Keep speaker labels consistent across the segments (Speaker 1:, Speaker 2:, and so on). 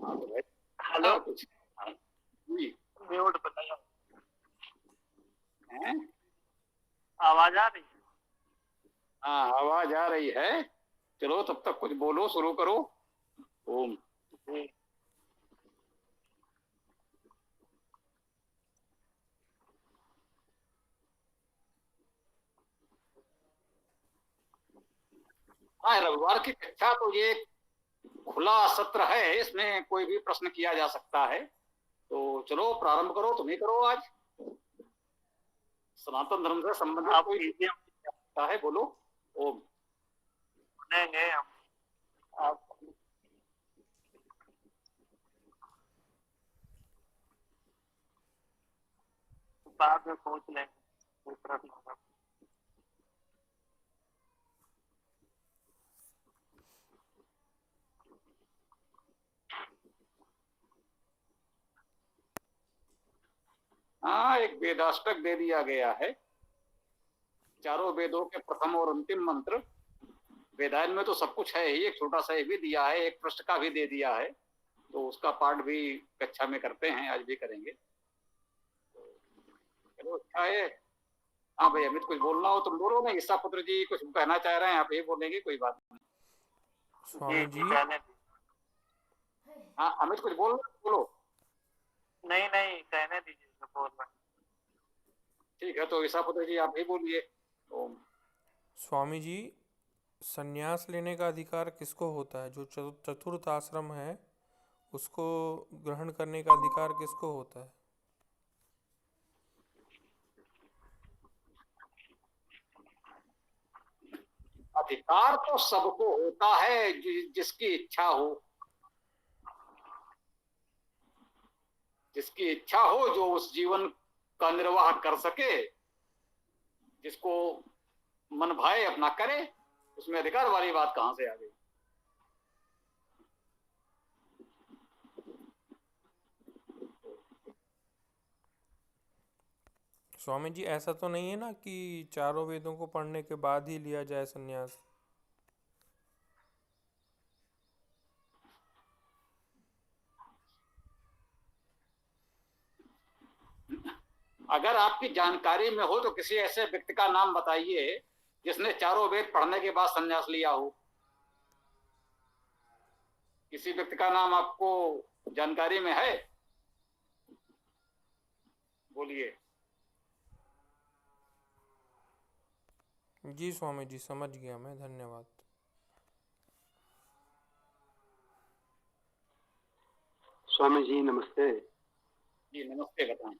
Speaker 1: हाँ तो भाई
Speaker 2: हेलो।
Speaker 1: कुछ। हाँ, जी।
Speaker 2: म्यूट बताइए।
Speaker 1: हैं?
Speaker 2: आवाज आ रही है?
Speaker 1: हाँ आवाज आ रही है। चलो तब तक कुछ बोलो, शुरू करो। ओम।
Speaker 2: जी।
Speaker 1: हाँ, रविवार की कक्षा तो ये खुला सत्र है, इसमें कोई भी प्रश्न किया जा सकता है। तो चलो प्रारंभ करो, तुम ही करो आज। सनातन धर्म से संबंधित
Speaker 2: आप
Speaker 1: कोई
Speaker 2: कीजिए, हम
Speaker 1: सकता है, बोलो। ओम।
Speaker 2: सुनेंगे हम। आप बाद में पूछ लेंगे कोई प्रश्न होगा।
Speaker 1: हाँ, एक वेदाष्टक दे दिया गया है। चारों वेदों के प्रथम और अंतिम मंत्र। वेदायन में तो सब कुछ है ही, एक छोटा सा ये भी दिया है, एक पृष्ठ का भी दे दिया है। तो उसका पाठ भी कक्षा में करते हैं, आज भी करेंगे। चलो अच्छा है। हाँ भाई, अमित कुछ बोलना हो तुम बोलो, ना ईसा पुत्र जी कुछ कहना चाह रहे हैं, आप यही बोलेंगे, कोई बात नहीं।
Speaker 2: जी
Speaker 3: स्वामी
Speaker 2: जी,
Speaker 3: जी।
Speaker 2: कहने दीजिए।
Speaker 1: हाँ अमित कुछ बोलना बोलो।
Speaker 2: नहीं नहीं, कहने दीजिए जो बोल रहे हैं।
Speaker 1: ठीक है, तो ईसा पुत्र जी आप ही बोलिए। ओम।
Speaker 3: स्वामी जी, संन्यास लेने का अधिकार किसको होता है? जो चतुर्थ आश्रम है उसको ग्रहण करने का अधिकार किसको होता है?
Speaker 1: अधिकार तो सबको होता है, जिसकी इच्छा हो। जिसकी इच्छा हो, जो उस जीवन का निर्वाह कर सके, जिसको मन भाए अपना करे। उसमें अधिकार वाली बात कहां से आ गई?
Speaker 3: स्वामी जी, ऐसा तो नहीं है ना कि चारों वेदों को पढ़ने के बाद ही लिया जाए संन्यास?
Speaker 1: अगर आपकी जानकारी में हो तो किसी ऐसे व्यक्ति का नाम बताइए जिसने चारों वेद पढ़ने के बाद संन्यास लिया हो। किसी व्यक्ति का नाम आपको जानकारी में है? बोलिए।
Speaker 3: जी स्वामी जी, समझ गया मैं, धन्यवाद।
Speaker 4: स्वामी जी नमस्ते।
Speaker 1: जी नमस्ते, बताएं।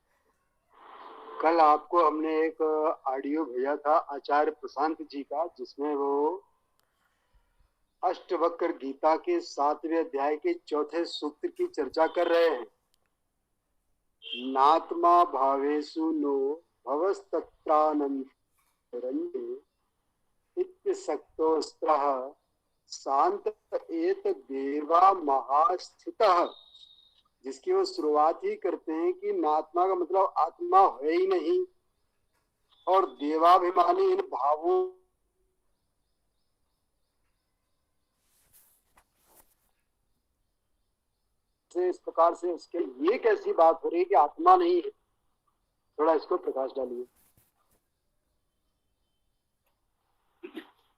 Speaker 4: कल आपको हमने एक ऑडियो भेजा था आचार्य प्रशांत जी का, जिसमें वो अष्टवक्र गीता के 7वें अध्याय के चौथे सूत्र की चर्चा कर रहे हैं। नात्मा भावेषु नो भवस्तत्रानंतरन्ये इत्यसक्तोस्त्रः शांत एत देवा महास्थितः। जिसकी वो शुरुआत ही करते हैं कि नात्मा का मतलब आत्मा है ही नहीं, और देवाभिमानी इन भावों से इस प्रकार से उसके ये कैसी बात हो रही है कि आत्मा नहीं है? थोड़ा इसको प्रकाश डालिए।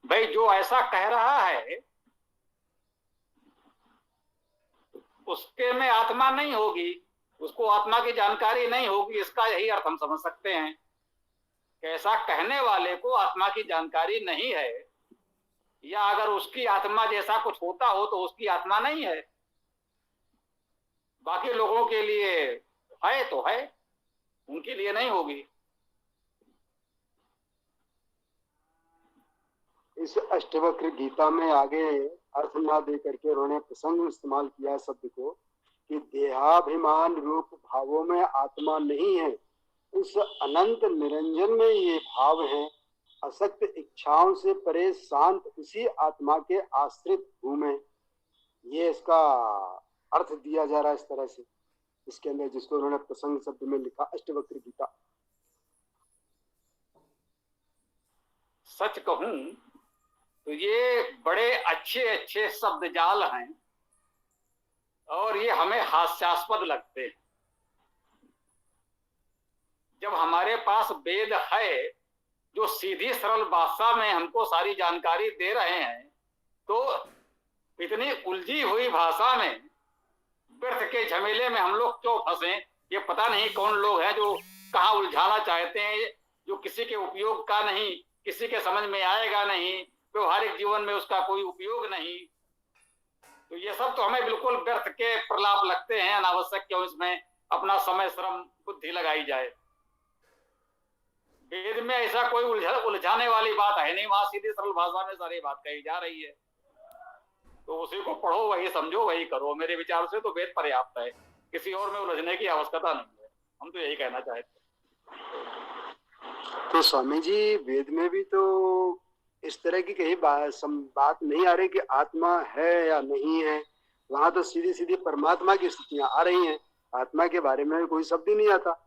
Speaker 1: भाई, जो ऐसा कह रहा है उसके में आत्मा नहीं होगी, उसको आत्मा की जानकारी नहीं होगी, इसका यही अर्थ हम समझ सकते हैं कि ऐसा कहने वाले को आत्मा की जानकारी नहीं है, या अगर उसकी आत्मा जैसा कुछ होता हो तो उसकी आत्मा नहीं है। बाकी लोगों के लिए है तो है, उनके लिए नहीं होगी।
Speaker 4: इस अष्टवक्र गीता में आगे अर्थ ना दे करके उन्होंने प्रसंग इस्तेमाल किया शब्द को कि देहाभिमान रूप भावों में आत्मा नहीं है, उस अनंत निरंजन में ये भाव है। असक्त इच्छाओं से परे शांत उसी आत्मा के आश्रित घूमे। ये इसका अर्थ दिया जा रहा है इस तरह से इसके अंदर, जिसको उन्होंने प्रसंग शब्द में लिखा अष्टवक्र गीता।
Speaker 1: सच कहूं तो ये बड़े अच्छे अच्छे शब्द जाल हैं, और ये हमें हास्यास्पद लगते हैं। जब हमारे पास वेद है जो सीधी सरल भाषा में हमको सारी जानकारी दे रहे हैं, तो इतनी उलझी हुई भाषा में व्यर्थ के झमेले में हम लोग क्यों फंसे? ये पता नहीं कौन लोग हैं जो कहाँ उलझाना चाहते हैं, जो किसी के उपयोग का नहीं, किसी के समझ में आएगा नहीं, व्यवहारिक जीवन में उसका कोई उपयोग नहीं। तो ये सब तो हमें बिल्कुल व्यर्थ के प्रलाप लगते हैं। अनावश्यक क्यों इसमें अपना समय श्रम बुद्धि लगाई जाए? वेद में ऐसा कोई उलझाने वाली बात है नहीं, वहां सीधी सरल भाषा में सारी बात कही जा रही है। तो उसी को पढ़ो, वही समझो, वही करो। मेरे विचार से तो वेद पर्याप्त है, किसी और में उलझने की आवश्यकता नहीं है। हम तो यही कहना चाहते हैं।
Speaker 4: तो स्वामी जी, वेद में भी तो इस तरह की कहीं बात नहीं आ रही कि आत्मा है या नहीं है। वहां तो सीधी सीधी परमात्मा की स्थितियां आ रही हैं, आत्मा के बारे में कोई शब्द ही नहीं आता।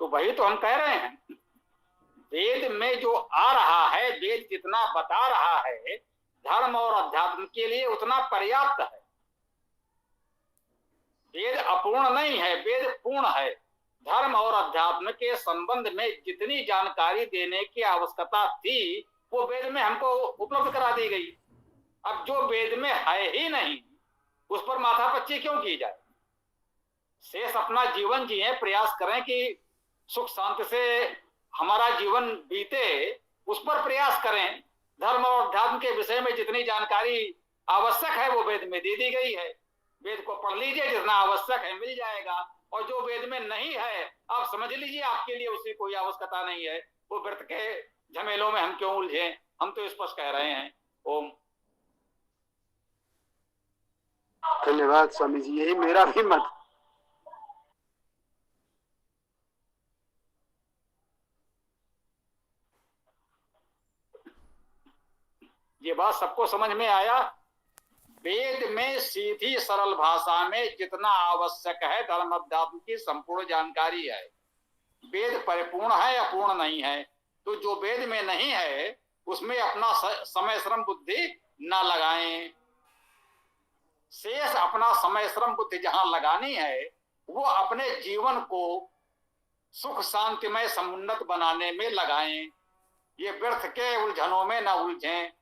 Speaker 1: तो वही तो हम कह रहे हैं, वेद में जो आ रहा है, वेद जितना बता रहा है धर्म और अध्यात्म के लिए उतना पर्याप्त है। वेद अपूर्ण नहीं है, वेद पूर्ण है। धर्म और अध्यात्म के संबंध में जितनी जानकारी देने की आवश्यकता थी वो वेद में हमको उपलब्ध करा दी गई। अब जो वेद में है ही नहीं उस पर माथापच्ची क्यों की जाए? शेष अपना जीवन जिए, प्रयास करें कि सुख शांति से हमारा जीवन बीते, उस पर प्रयास करें। धर्म और अध्यात्म के विषय में जितनी जानकारी आवश्यक है वो वेद में दे दी गई है। वेद को पढ़ लीजिए, जितना आवश्यक है मिल जाएगा। और जो वेद में नहीं है आप समझ लीजिए, आपके लिए उसकी कोई आवश्यकता नहीं है। वो व्यर्थ के झमेलों में हम क्यों उलझे? हम तो स्पष्ट कह रहे हैं। ओम।
Speaker 4: धन्यवाद स्वामी जी, यही मेरा भी मत।
Speaker 1: ये बात सबको समझ में आया? वेद में सीधी सरल भाषा में जितना आवश्यक है धर्म अध्यात्म की संपूर्ण जानकारी है। वेद परिपूर्ण है, अपूर्ण नहीं है। तो जो वेद में नहीं है उसमें अपना समय श्रम बुद्धि न लगाएं। शेष अपना समय श्रम बुद्धि जहां लगानी है वो अपने जीवन को सुख शांतिमय समुन्नत बनाने में लगाएं। ये व्यर्थ के उलझनों में न उलझें।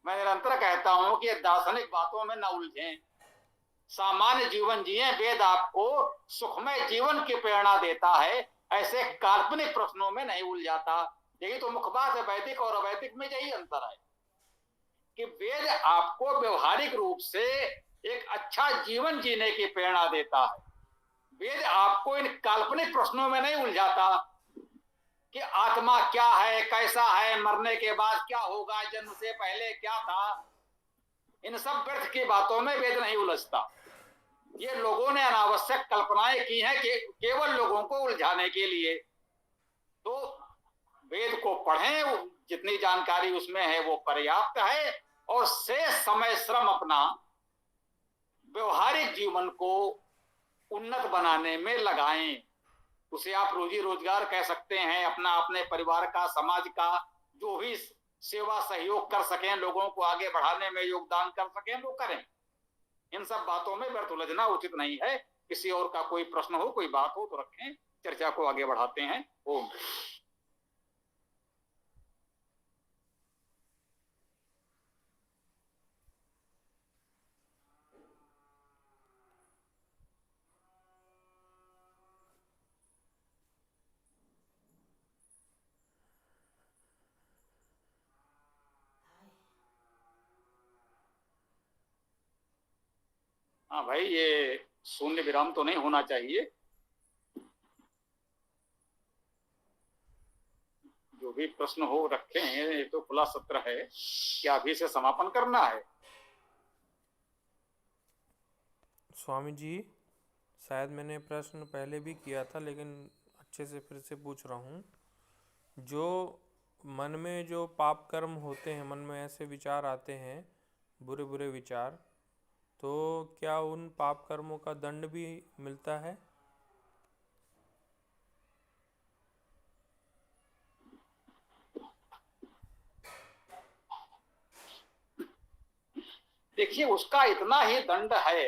Speaker 1: मैं निरंतर कहता हूं कि दार्शनिक बातों में न उलझें, सामान्य जीवन जिए। वेद आपको सुखमय जीवन की प्रेरणा देता है, ऐसे काल्पनिक प्रश्नों में नहीं उलझाता। यही तो मुख्य बात है। वैदिक और अवैदिक में यही अंतर है कि वेद आपको व्यवहारिक रूप से एक अच्छा जीवन जीने की प्रेरणा देता है। वेद आपको इन काल्पनिक प्रश्नों में नहीं उलझाता कि आत्मा क्या है, कैसा है, मरने के बाद क्या होगा, जन्म से पहले क्या था। इन सब व्यर्थ की बातों में वेद नहीं उलझता। ये लोगों ने अनावश्यक कल्पनाएं की हैं कि केवल लोगों को उलझाने के लिए। तो वेद को पढ़ें, जितनी जानकारी उसमें है वो पर्याप्त है। और शेष समय श्रम अपना व्यवहारिक जीवन को उन्नत बनाने में लगाएं। उसे आप रोजी रोजगार कह सकते हैं, अपना अपने परिवार का, समाज का जो भी सेवा सहयोग कर सकें, लोगों को आगे बढ़ाने में योगदान कर सकें वो करें। इन सब बातों में व्यर्थ उलझना उचित नहीं है। किसी और का कोई प्रश्न हो, कोई बात हो तो रखें, चर्चा को आगे बढ़ाते हैं। ओम। हाँ भाई, ये शून्य विराम तो नहीं होना चाहिए। जो भी प्रश्न हो रखे हैं, ये तो खुला सत्र है, क्या अभी से समापन करना है?
Speaker 3: स्वामी जी, शायद मैंने प्रश्न पहले भी किया था लेकिन अच्छे से फिर से पूछ रहा हूँ। जो मन में जो पाप कर्म होते हैं, मन में ऐसे विचार आते हैं, बुरे बुरे विचार, तो क्या उन पाप कर्मों का दंड भी मिलता है?
Speaker 1: देखिए, उसका इतना ही दंड है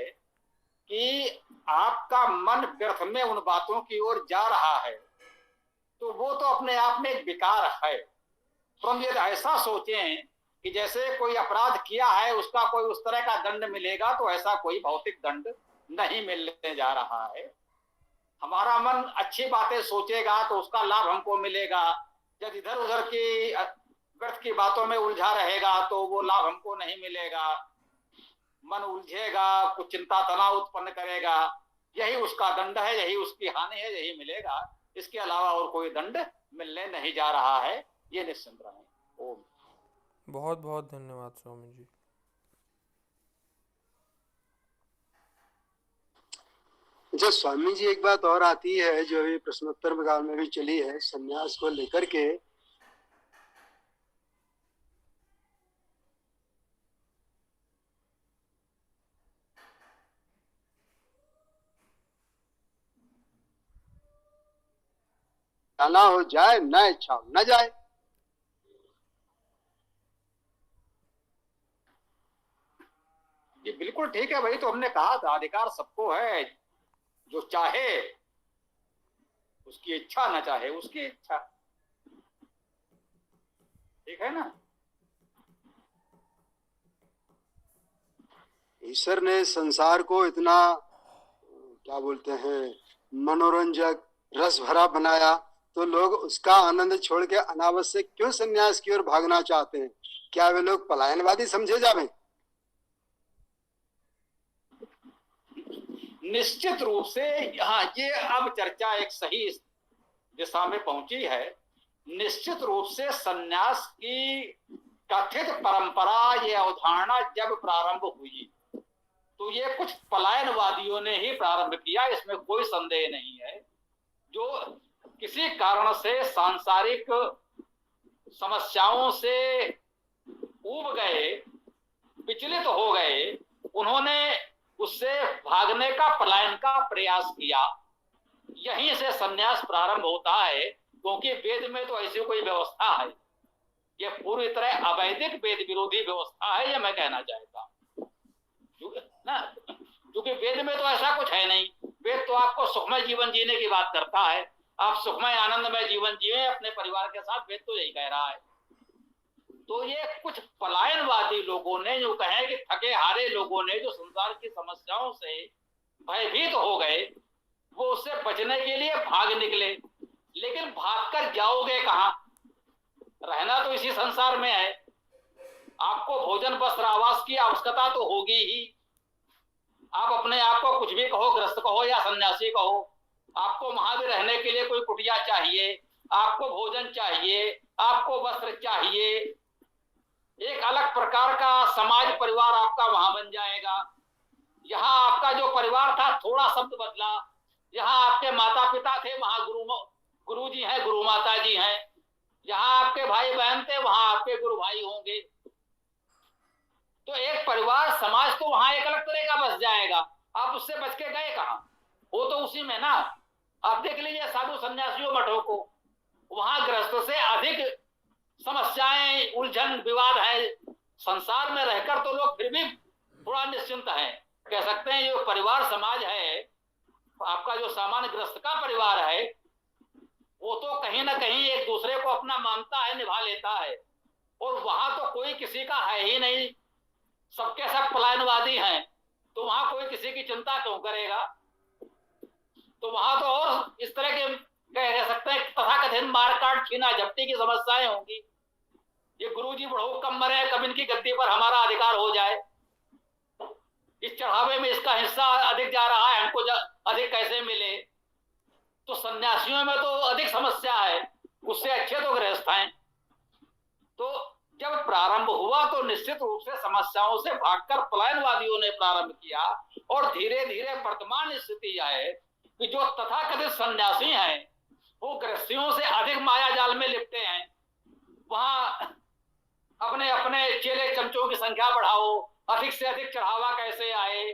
Speaker 1: कि आपका मन व्यर्थ में उन बातों की ओर जा रहा है, तो वो तो अपने आप में एक विकार है। तो हम यदि ऐसा सोचें कि जैसे कोई अपराध किया है उसका कोई उस तरह का दंड मिलेगा, तो ऐसा कोई भौतिक दंड नहीं मिलने जा रहा है। हमारा मन अच्छी बातें सोचेगा तो उसका लाभ हमको मिलेगा। जब इधर उधर की व्यर्थ की बातों में उलझा रहेगा तो वो लाभ हमको नहीं मिलेगा। मन उलझेगा, कुछ चिंता तनाव उत्पन्न करेगा, यही उसका दंड है, यही उसकी हानि है, यही मिलेगा। इसके अलावा और कोई दंड मिलने नहीं जा रहा है, ये निश्चिंत रहें। ओम।
Speaker 3: बहुत बहुत धन्यवाद स्वामी जी।
Speaker 4: अच्छा स्वामी जी, एक बात और आती है जो अभी प्रश्नोत्तर काल में भी चली है संन्यास को लेकर के। जाना हो जाए, ना इच्छा हो न जाए।
Speaker 1: ये बिल्कुल ठीक है, वही तो हमने कहा था, अधिकार सबको है। जो चाहे उसकी इच्छा, न चाहे उसकी इच्छा। ठीक है ना?
Speaker 4: ईश्वर ने संसार को इतना क्या बोलते हैं मनोरंजक रस भरा बनाया, तो लोग उसका आनंद छोड़ के अनावश्यक क्यों संन्यास की ओर भागना चाहते हैं? क्या वे लोग पलायनवादी समझे जावे?
Speaker 1: निश्चित रूप से हाँ, ये अब चर्चा एक सही दिशा में पहुंची है। निश्चित रूप से सन्यास की कथित परंपरा, ये अवधारणा जब प्रारंभ हुई तो ये कुछ पलायनवादियों ने ही प्रारंभ किया, इसमें कोई संदेह नहीं है। जो किसी कारण से सांसारिक समस्याओं से ऊब गए, विचलित हो गए, उन्होंने उससे भागने का, पलायन का प्रयास किया। यहीं से सन्यास प्रारंभ होता है, क्योंकि वेद में तो ऐसी कोई व्यवस्था है, यह पूरी तरह अवैधिक वेद विरोधी व्यवस्था है, यह मैं कहना चाहता हूं ना। क्योंकि वेद में तो ऐसा कुछ है नहीं। वेद तो आपको सुखमय जीवन जीने की बात करता है, आप सुखमय आनंदमय जीवन जिए अपने परिवार के साथ, वेद तो यही कह रहा है। तो ये कुछ पलायनवादी लोगों ने, जो कहें कि थके हारे लोगों ने, जो संसार की समस्याओं से भयभीत हो गए, वो उससे बचने के लिए भाग निकले। लेकिन भागकर जाओगे कहां? रहना तो इसी संसार में है। आपको भोजन वस्त्र आवास की आवश्यकता तो होगी ही। आप अपने आप को कुछ भी कहो, ग्रस्त कहो या सन्यासी कहो, आपको वहां भी रहने के लिए कोई कुटिया चाहिए, आपको भोजन चाहिए, आपको वस्त्र चाहिए। एक अलग प्रकार का समाज परिवार आपका वहां बन जाएगा। यहाँ आपका जो परिवार था, थोड़ा शब्द बदला। यहाँ आपके माता पिता थे, वहां गुरु जी हैं, गुरु माता जी हैं। यहाँ आपके भाई बहन थे, वहां आपके गुरु भाई होंगे। तो एक परिवार समाज तो वहां एक अलग तरह का बस जाएगा। आप उससे बच के गए कहां? वो तो उसी में ना। आप देख लीजिए साधु सन्यासियों मठों को, वहां गृहस्थ से अधिक समस्याएं, उलझन, विवाद है। संसार में रहकर तो लोग फिर भी थोड़ा निश्चिंत हैं, कह सकते हैं। ये परिवार समाज है, आपका जो सामान्य गृहस्थ का परिवार है, वो तो कहीं ना कहीं एक दूसरे को अपना मानता है, निभा लेता है। और वहां तो कोई किसी का है ही नहीं, सबके सब पलायनवादी हैं। तो वहां कोई किसी की चिंता क्यों करेगा? तो वहां तो और इस तरह के कह सकते हैं तथाकथित मारकाट, छीना झपटी की समस्याएं होंगी। ये गुरुजी बढ़ो कम मरे, कब इनकी गद्दी पर हमारा अधिकार हो जाए, इस चढ़ावे में इसका हिस्सा अधिक जा रहा है, हमको अधिक कैसे मिले। तो सन्यासियों में तो अधिक समस्या है, उससे अच्छे तो गृहस्थ हैं। तो जब प्रारंभ हुआ तो निश्चित रूप से समस्याओं से भागकर पलायनवादियों ने प्रारंभ किया। और धीरे धीरे वर्तमान स्थिति है कि जो तथाकथित सन्यासी हैं, वो गृहस्थियों से अधिक माया जाल में लिपटे हैं। वहां अपने अपने चेले चमचों की संख्या बढ़ाओ, अधिक से अधिक चढ़ावा कैसे आए,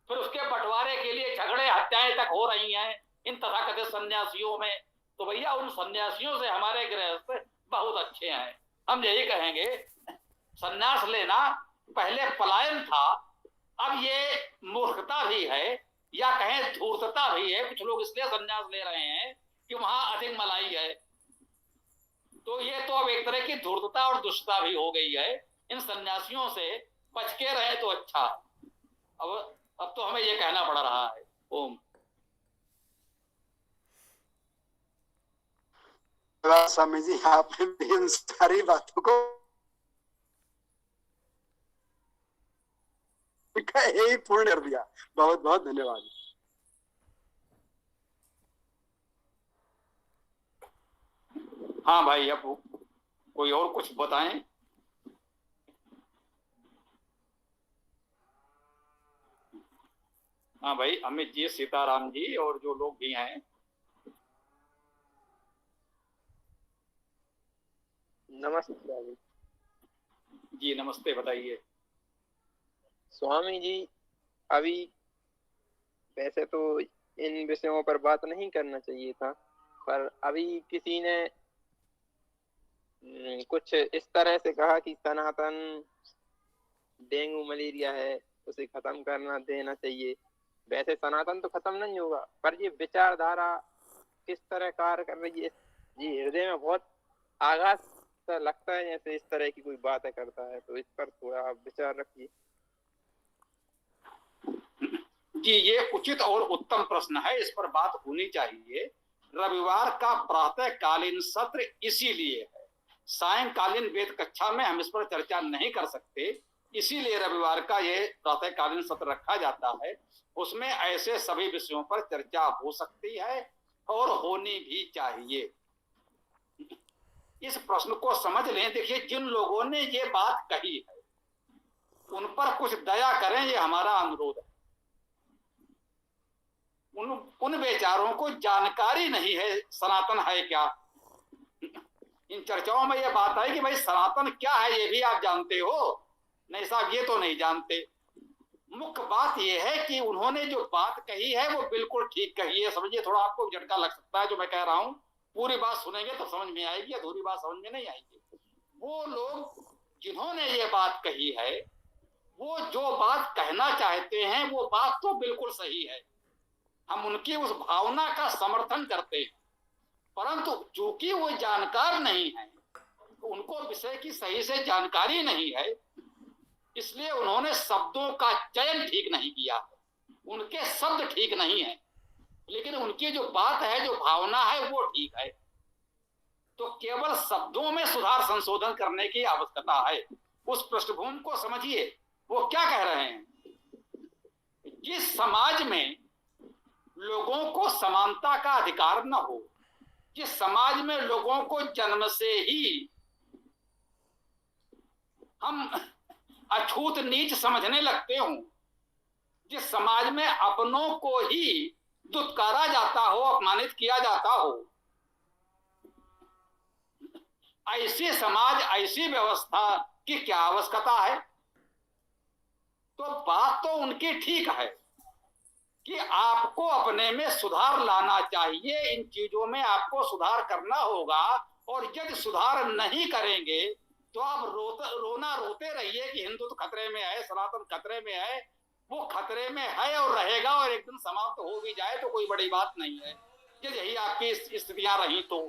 Speaker 1: फिर उसके बंटवारे के लिए झगड़े हत्याएं तक हो रही हैं इन तथाकथित सन्यासियों में। तो भैया उन सन्यासियों से हमारे गृहस्थ बहुत अच्छे हैं। हम यही कहेंगे सन्यास लेना पहले पलायन था, अब ये मूर्खता भी है या कहें धूर्तता भी है। कुछ लोग इसलिए सन्यास ले रहे हैं कि वहां अधिक मलाई है। तो ये तो अब एक तरह की धूर्तता और दुष्टता भी हो गई है। इन सन्यासियों से बच के रहे तो अच्छा। अब तो हमें ये कहना पड़ रहा है। ओम।
Speaker 4: स्वामी जी, आपने इन सारी बातों को यही पूर्ण कर दिया। बहुत बहुत धन्यवाद।
Speaker 1: हाँ भाई, अब कोई और कुछ बताएं। हाँ भाई, अमित जी, सीताराम जी और जो लोग भी हैं।
Speaker 5: नमस्ते स्वामी
Speaker 1: जी नमस्ते, बताइए।
Speaker 5: स्वामी जी, अभी वैसे तो इन विषयों पर बात नहीं करना चाहिए था, पर अभी किसी ने कुछ इस तरह से कहा कि सनातन डेंगू मलेरिया है, उसे खत्म करना देना चाहिए। वैसे सनातन तो खत्म नहीं होगा, पर ये विचारधारा किस तरह कार्य कर रही है, ये हृदय में बहुत आघात सा लगता है, जैसे इस तरह की कोई बातें करता है। तो इस पर थोड़ा आप विचार रखिए।
Speaker 1: जी, ये उचित और उत्तम प्रश्न है, इस पर बात होनी चाहिए। रविवार का प्रातःकालीन सत्र इसीलिए है, सायंकालीन वेद कक्षा में हम इस पर चर्चा नहीं कर सकते, इसीलिए रविवार का ये प्रातःकालीन सत्र रखा जाता है। उसमें ऐसे सभी विषयों पर चर्चा हो सकती है और होनी भी चाहिए। इस प्रश्न को समझ लें। देखिए, जिन लोगों ने ये बात कही है उन पर कुछ दया करें, ये हमारा अनुरोध है। उन बेचारों को जानकारी नहीं है सनातन है क्या। इन चर्चाओं में यह बात है कि भाई सनातन क्या है ये भी आप जानते हो? नहीं साहब, ये तो नहीं जानते। मुख्य बात यह है कि उन्होंने जो बात कही है वो बिल्कुल ठीक कही है। समझिए, थोड़ा आपको झटका लग सकता है जो मैं कह रहा हूं, पूरी बात सुनेंगे तो समझ में आएगी, अधूरी बात समझ में नहीं आएगी। वो लोग जिन्होंने ये बात कही है वो जो बात कहना चाहते हैं वो बात तो बिल्कुल सही है, हम उनकी उस भावना का समर्थन करते हैं। परंतु चूंकि वो जानकार नहीं है, तो उनको विषय की सही से जानकारी नहीं है, इसलिए उन्होंने शब्दों का चयन ठीक नहीं किया। उनके शब्द ठीक नहीं है, लेकिन उनकी जो बात है, जो भावना है वो ठीक है। तो केवल शब्दों में सुधार संशोधन करने की आवश्यकता है। उस पृष्ठभूमि को समझिए, वो क्या कह रहे हैं। जिस समाज में लोगों को समानता का अधिकार न हो, जिस समाज में लोगों को जन्म से ही हम अछूत नीच समझने लगते हो, जिस समाज में अपनों को ही दुत्कारा जाता हो, अपमानित किया जाता हो, ऐसे समाज, ऐसी व्यवस्था की क्या आवश्यकता है। तो बात तो उनकी ठीक है कि आपको अपने में सुधार लाना चाहिए, इन चीजों में आपको सुधार करना होगा। और यदि सुधार नहीं करेंगे तो आप रोना रोते रहिए कि हिंदू तो खतरे में है, सनातन खतरे में है। वो खतरे में है और रहेगा, और एक दिन समाप्त हो भी जाए तो कोई बड़ी बात नहीं है। यही आपकी स्थितियां रही तो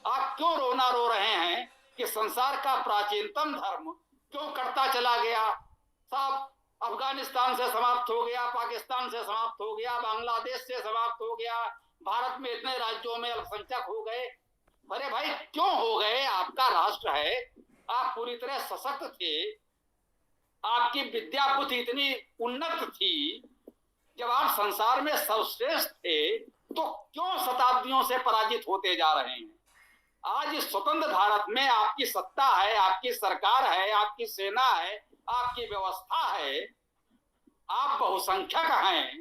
Speaker 1: आप क्यों रोना रो रहे हैं कि संसार का प्राचीनतम धर्म क्यों कटता चला गया। साहब, अफगानिस्तान से समाप्त हो गया, पाकिस्तान से समाप्त हो गया, बांग्लादेश से समाप्त हो गया, भारत में इतने राज्यों में अल्पसंख्यक हो गए। अरे भाई, क्यों हो गए? आपका राष्ट्र है, आप पूरी तरह सशक्त थे, आपकी विद्या बुद्धि इतनी उन्नत थी, जब आप संसार में सर्वश्रेष्ठ थे, तो क्यों शताब्दियों से पराजित होते जा रहे हैं। आज इस स्वतंत्र भारत में आपकी सत्ता है, आपकी सरकार है, आपकी सेना है, आपकी व्यवस्था है, आप बहुसंख्यक हैं,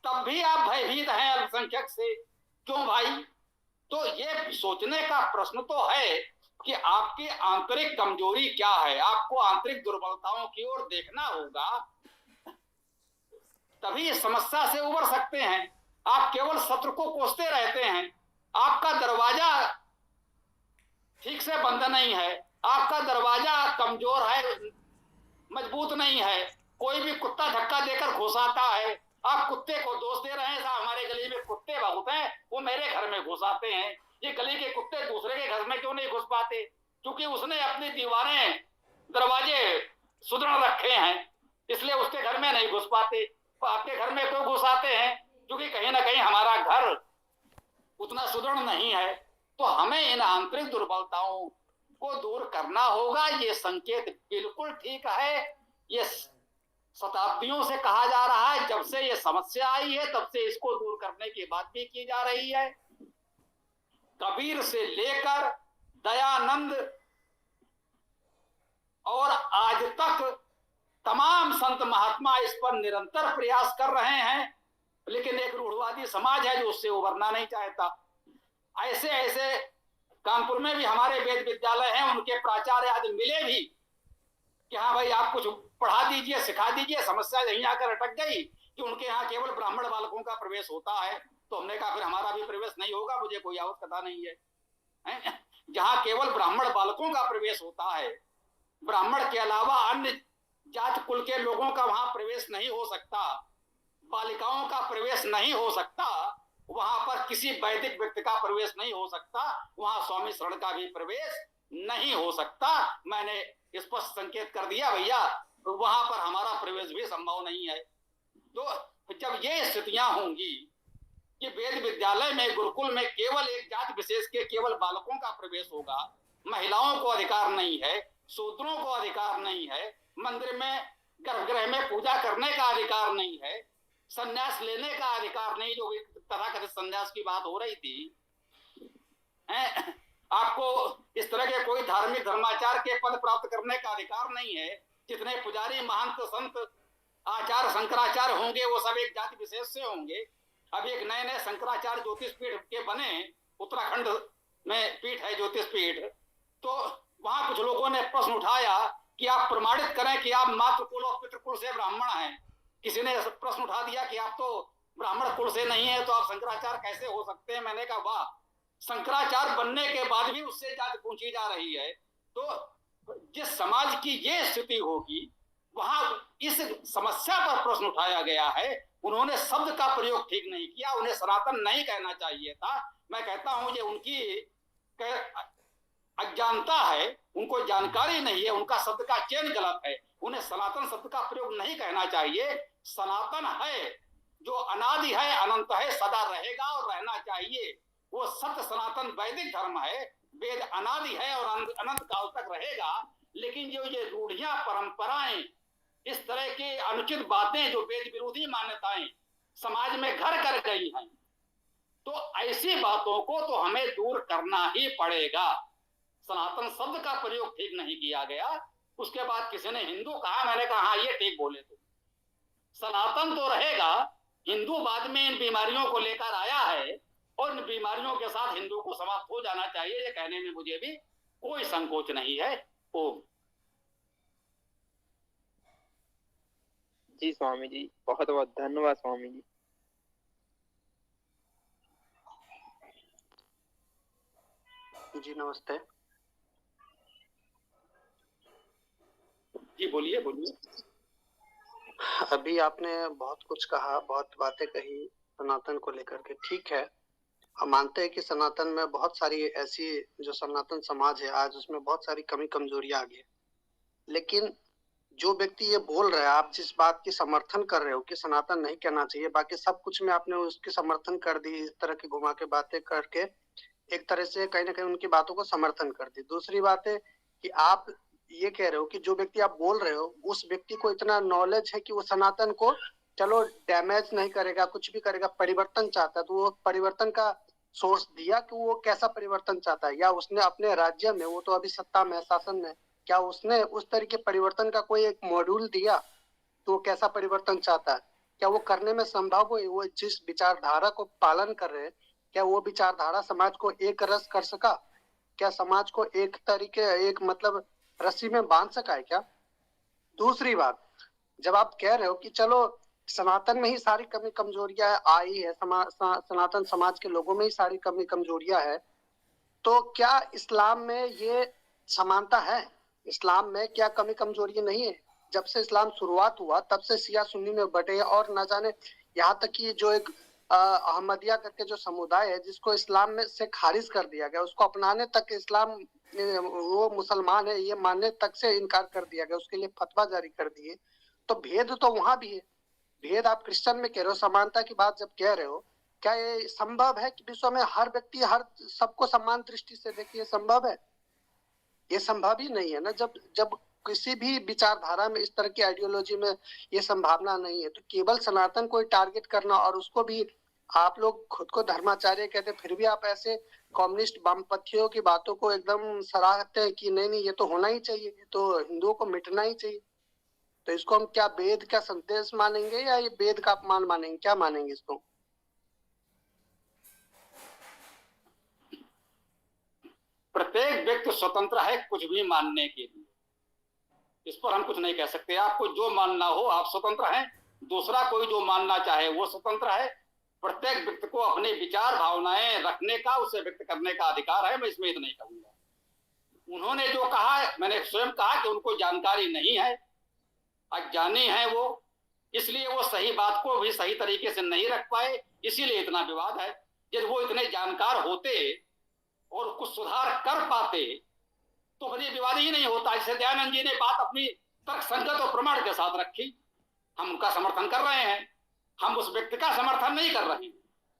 Speaker 1: तब भी आप भयभीत हैं अल्पसंख्यक से। क्यों भाई? तो ये सोचने का प्रश्न तो है कि आपकी आंतरिक कमजोरी क्या है, आपको आंतरिक दुर्बलताओं की ओर देखना होगा, तभी इस समस्या से उबर सकते हैं। आप केवल शत्रु को कोसते रहते हैं, आपका दरवाजा ठीक से बंद नहीं है, आपका दरवाजा कमजोर है, मजबूत नहीं है। कोई भी कुत्ता धक्का देकर घुस आता है, आप कुत्ते को दोष दे रहे हैं, साहब हमारे गली में कुत्ते बहुत हैं, वो मेरे घर में घुस आते हैं। ये गली के कुत्ते दूसरे के घर में क्यों नहीं घुस पाते? क्योंकि उसने अपनी दीवारें दरवाजे सुदृढ़ रखे हैं, इसलिए उसके घर में नहीं घुस पाते। तो आपके घर में क्यों घुस आते हैं? क्योंकि कहीं ना कहीं हमारा घर उतना सुदृढ़ नहीं है। तो हमें इन आंतरिक दुर्बलताओं को दूर करना होगा। ये संकेत बिल्कुल ठीक है, ये शताब्दियों से कहा जा रहा है। जब से ये समस्या आई है तब से इसको दूर करने की बात भी की जा रही है। कबीर से लेकर दयानंद और आज तक तमाम संत महात्मा इस पर निरंतर प्रयास कर रहे हैं, लेकिन एक रूढ़वादी समाज है जो उससे उबरना नहीं चाहता। ऐसे ऐसे कानपुर में भी हमारे वेद विद्यालय हैं, उनके प्राचार्य आदि मिले भी कि हाँ भाई आप कुछ पढ़ा दीजिए, सिखा दीजिए। समस्या यहीं आकर अटक गई कि उनके यहाँ केवल ब्राह्मण बालकों का प्रवेश होता है। तो हमने कहा फिर हमारा भी प्रवेश नहीं होगा, मुझे कोई आवश्यकता नहीं है। जहाँ केवल ब्राह्मण बालकों का प्रवेश होता है, ब्राह्मण के अलावा अन्य जात कुल के लोगों का वहां प्रवेश नहीं हो सकता, बालिकाओं का प्रवेश नहीं हो सकता, वहां पर किसी वैदिक व्यक्ति का प्रवेश नहीं हो सकता, वहां स्वामी शरण का भी प्रवेश नहीं हो सकता। मैंने स्पष्ट संकेत कर दिया भैया, वहां पर हमारा प्रवेश भी संभव नहीं है। तो जब ये स्थितियां होंगी कि वेद विद्यालय में, गुरुकुल में केवल एक जात विशेष के केवल बालकों का प्रवेश होगा, महिलाओं को अधिकार नहीं है, शूद्रों को अधिकार नहीं है, मंदिर में गर्भगृह में पूजा करने का अधिकार नहीं है, संन्यास लेने का अधिकार नहीं, जो तथाकथित संन्यास की बात हो रही थी, आपको इस तरह के कोई धार्मिक धर्माचार के पद प्राप्त करने का अधिकार नहीं है। जितने पुजारी महंत संत आचार्य शंकराचार्य होंगे वो सब एक जाति विशेष से होंगे। अब एक नए नए शंकराचार्य ज्योतिष पीठ के बने, उत्तराखंड में पीठ है ज्योतिष पीठ, तो वहां कुछ लोगों ने प्रश्न उठाया कि आप प्रमाणित करें कि आप मातृकुल और पितृकुल से ब्राह्मण हैं। किसी ने प्रश्न उठा दिया कि आप तो ब्राह्मण कुल से नहीं है, तो आप शंकराचार्य कैसे हो सकते हैं? मैंने कहा वाह, शंकराचार्य बनने के बाद भी उससे जाति पूछी जा रही है। तो जिस समाज की ये स्थिति होगी, वहां इस समस्या पर प्रश्न उठाया गया है। उन्होंने शब्द का प्रयोग ठीक नहीं किया, उन्हें सनातन नहीं कहना चाहिए था। मैं कहता हूं ये उनकी अज्ञानता है, उनको जानकारी नहीं है, उनका शब्द का चयन गलत है। उन्हें सनातन शब्द का प्रयोग नहीं कहना चाहिए। सनातन है जो अनादि है, अनंत है, सदा रहेगा और रहना चाहिए। वो सत्य सनातन वैदिक धर्म है। वेद अनादि है और अनंत काल तक रहेगा। लेकिन जो ये रूढ़ियां, परंपराएं, इस तरह की अनुचित बातें, जो वेद विरोधी मान्यताएं समाज में घर कर गई हैं, तो ऐसी बातों को तो हमें दूर करना ही पड़ेगा। सनातन शब्द का प्रयोग ठीक नहीं किया गया। उसके बाद किसी ने हिंदू कहा, मैंने कहा हाँ ये ठीक बोले। तो सनातन तो रहेगा, हिंदू बाद में इन बीमारियों को लेकर आया है और इन बीमारियों के साथ हिंदू को समाप्त हो जाना चाहिए, ये कहने में मुझे भी कोई संकोच नहीं है। ओम।
Speaker 5: जी स्वामी जी, बहुत बहुत धन्यवाद स्वामी जी।
Speaker 2: जी नमस्ते।
Speaker 1: जी बोलिए बोलिए।
Speaker 2: अभी आपने बहुत कुछ कहा, बहुत बातें कही सनातन को लेकर के। ठीक है, हम मानते हैं कि सनातन में बहुत सारी ऐसी, जो सनातन समाज है आज, उसमें बहुत सारी कमी कमजोरियां आ गई। लेकिन जो व्यक्ति ये बोल रहा है, आप जिस बात की समर्थन कर रहे हो कि सनातन नहीं कहना चाहिए, बाकी सब कुछ में आपने उसकी समर्थन कर दी, इस तरह की घुमा के बातें करके एक तरह से कहीं ना कहीं उनकी बातों को समर्थन कर दी। दूसरी बात है कि आप ये कह रहे हो कि जो व्यक्ति आप बोल रहे हो, उस व्यक्ति को इतना नॉलेज है कि वो सनातन को चलो डैमेज नहीं करेगा, कुछ भी करेगा, परिवर्तन चाहता है। तो वो परिवर्तन का सोर्स दिया कि वो कैसा परिवर्तन चाहता है, या उसने अपने राज्य में, वो तो अभी सत्ता में, शासन में, क्या उसने उस तरीके परिवर्तन का कोई एक मॉड्यूल दिया तो वो कैसा परिवर्तन चाहता है, क्या वो करने में संभव हो? वो जिस विचारधारा को पालन कर रहे हैं, क्या वो विचारधारा समाज को एक रस कर सका? क्या समाज को एक मतलब रस्सी में बांध सका है क्या? दूसरी बात, जब आप कह रहे हो कि चलो सनातन में ही सारी कमी कमजोरियां आई है, सनातन समाज के लोगों में ही सारी कमी कमजोरियां है, तो क्या इस्लाम में ये समानता है? इस्लाम में क्या कमी कमजोरी नहीं है? जब से इस्लाम शुरुआत हुआ तब से शिया सुन्नी में बटे, और न जाने यहाँ तक कि जो एक अहमदिया करके जो समुदाय है जिसको इस्लाम में से खारिज कर दिया गया, उसको अपनाने तक इस्लाम वो मुसलमान है ये मानने तक से इनकार कर दिया गया, उसके लिए फतवा जारी कर दिए। तो भेद तो वहां भी है। भेद आप क्रिश्चियन में कह रहे हो, समानता की बात जब कह रहे हो, क्या ये संभव है कि विश्व में हर व्यक्ति हर सबको समान दृष्टि से देखे? ये संभव है? ये संभव ही नहीं है ना। जब जब किसी भी विचारधारा में इस तरह की आइडियोलॉजी में ये संभावना नहीं है, तो केवल सनातन को टारगेट करना, और उसको भी आप लोग खुद को धर्माचार्य कहते, फिर भी आप ऐसे कम्युनिस्ट वामपंथियों की बातों को एकदम सराहते हैं कि नहीं नहीं ये तो होना ही चाहिए, ये तो हिंदुओं को मिटना ही चाहिए। तो इसको हम क्या वेद का संदेश मानेंगे या ये वेद का अपमान मानेंगे? क्या मानेंगे इसको?
Speaker 1: प्रत्येक व्यक्ति स्वतंत्र है कुछ भी मानने के लिए, इस पर हम कुछ नहीं कह सकते। आपको जो मानना हो आप स्वतंत्र हैं, दूसरा कोई जो मानना चाहे वो स्वतंत्र है। प्रत्येक व्यक्ति को अपने विचार भावनाएं रखने का, उसे व्यक्त करने का अधिकार है। मैं इसमें इतना नहीं कहूंगा। उन्होंने जो कहा है, मैंने स्वयं कहा कि उनको जानकारी नहीं है, अज्ञानी है वो, इसलिए वो सही बात को भी सही तरीके से नहीं रख पाए, इसीलिए इतना विवाद है। यदि वो इतने जानकार होते और कुछ सुधार कर पाते तो कभी विवाद ही नहीं होता। जैसे दयानंद जी ने बात अपनी तर्क संगत और प्रमाण के साथ रखी, हम उनका समर्थन कर रहे हैं, हम उस व्यक्ति का समर्थन नहीं कर रहे हैं।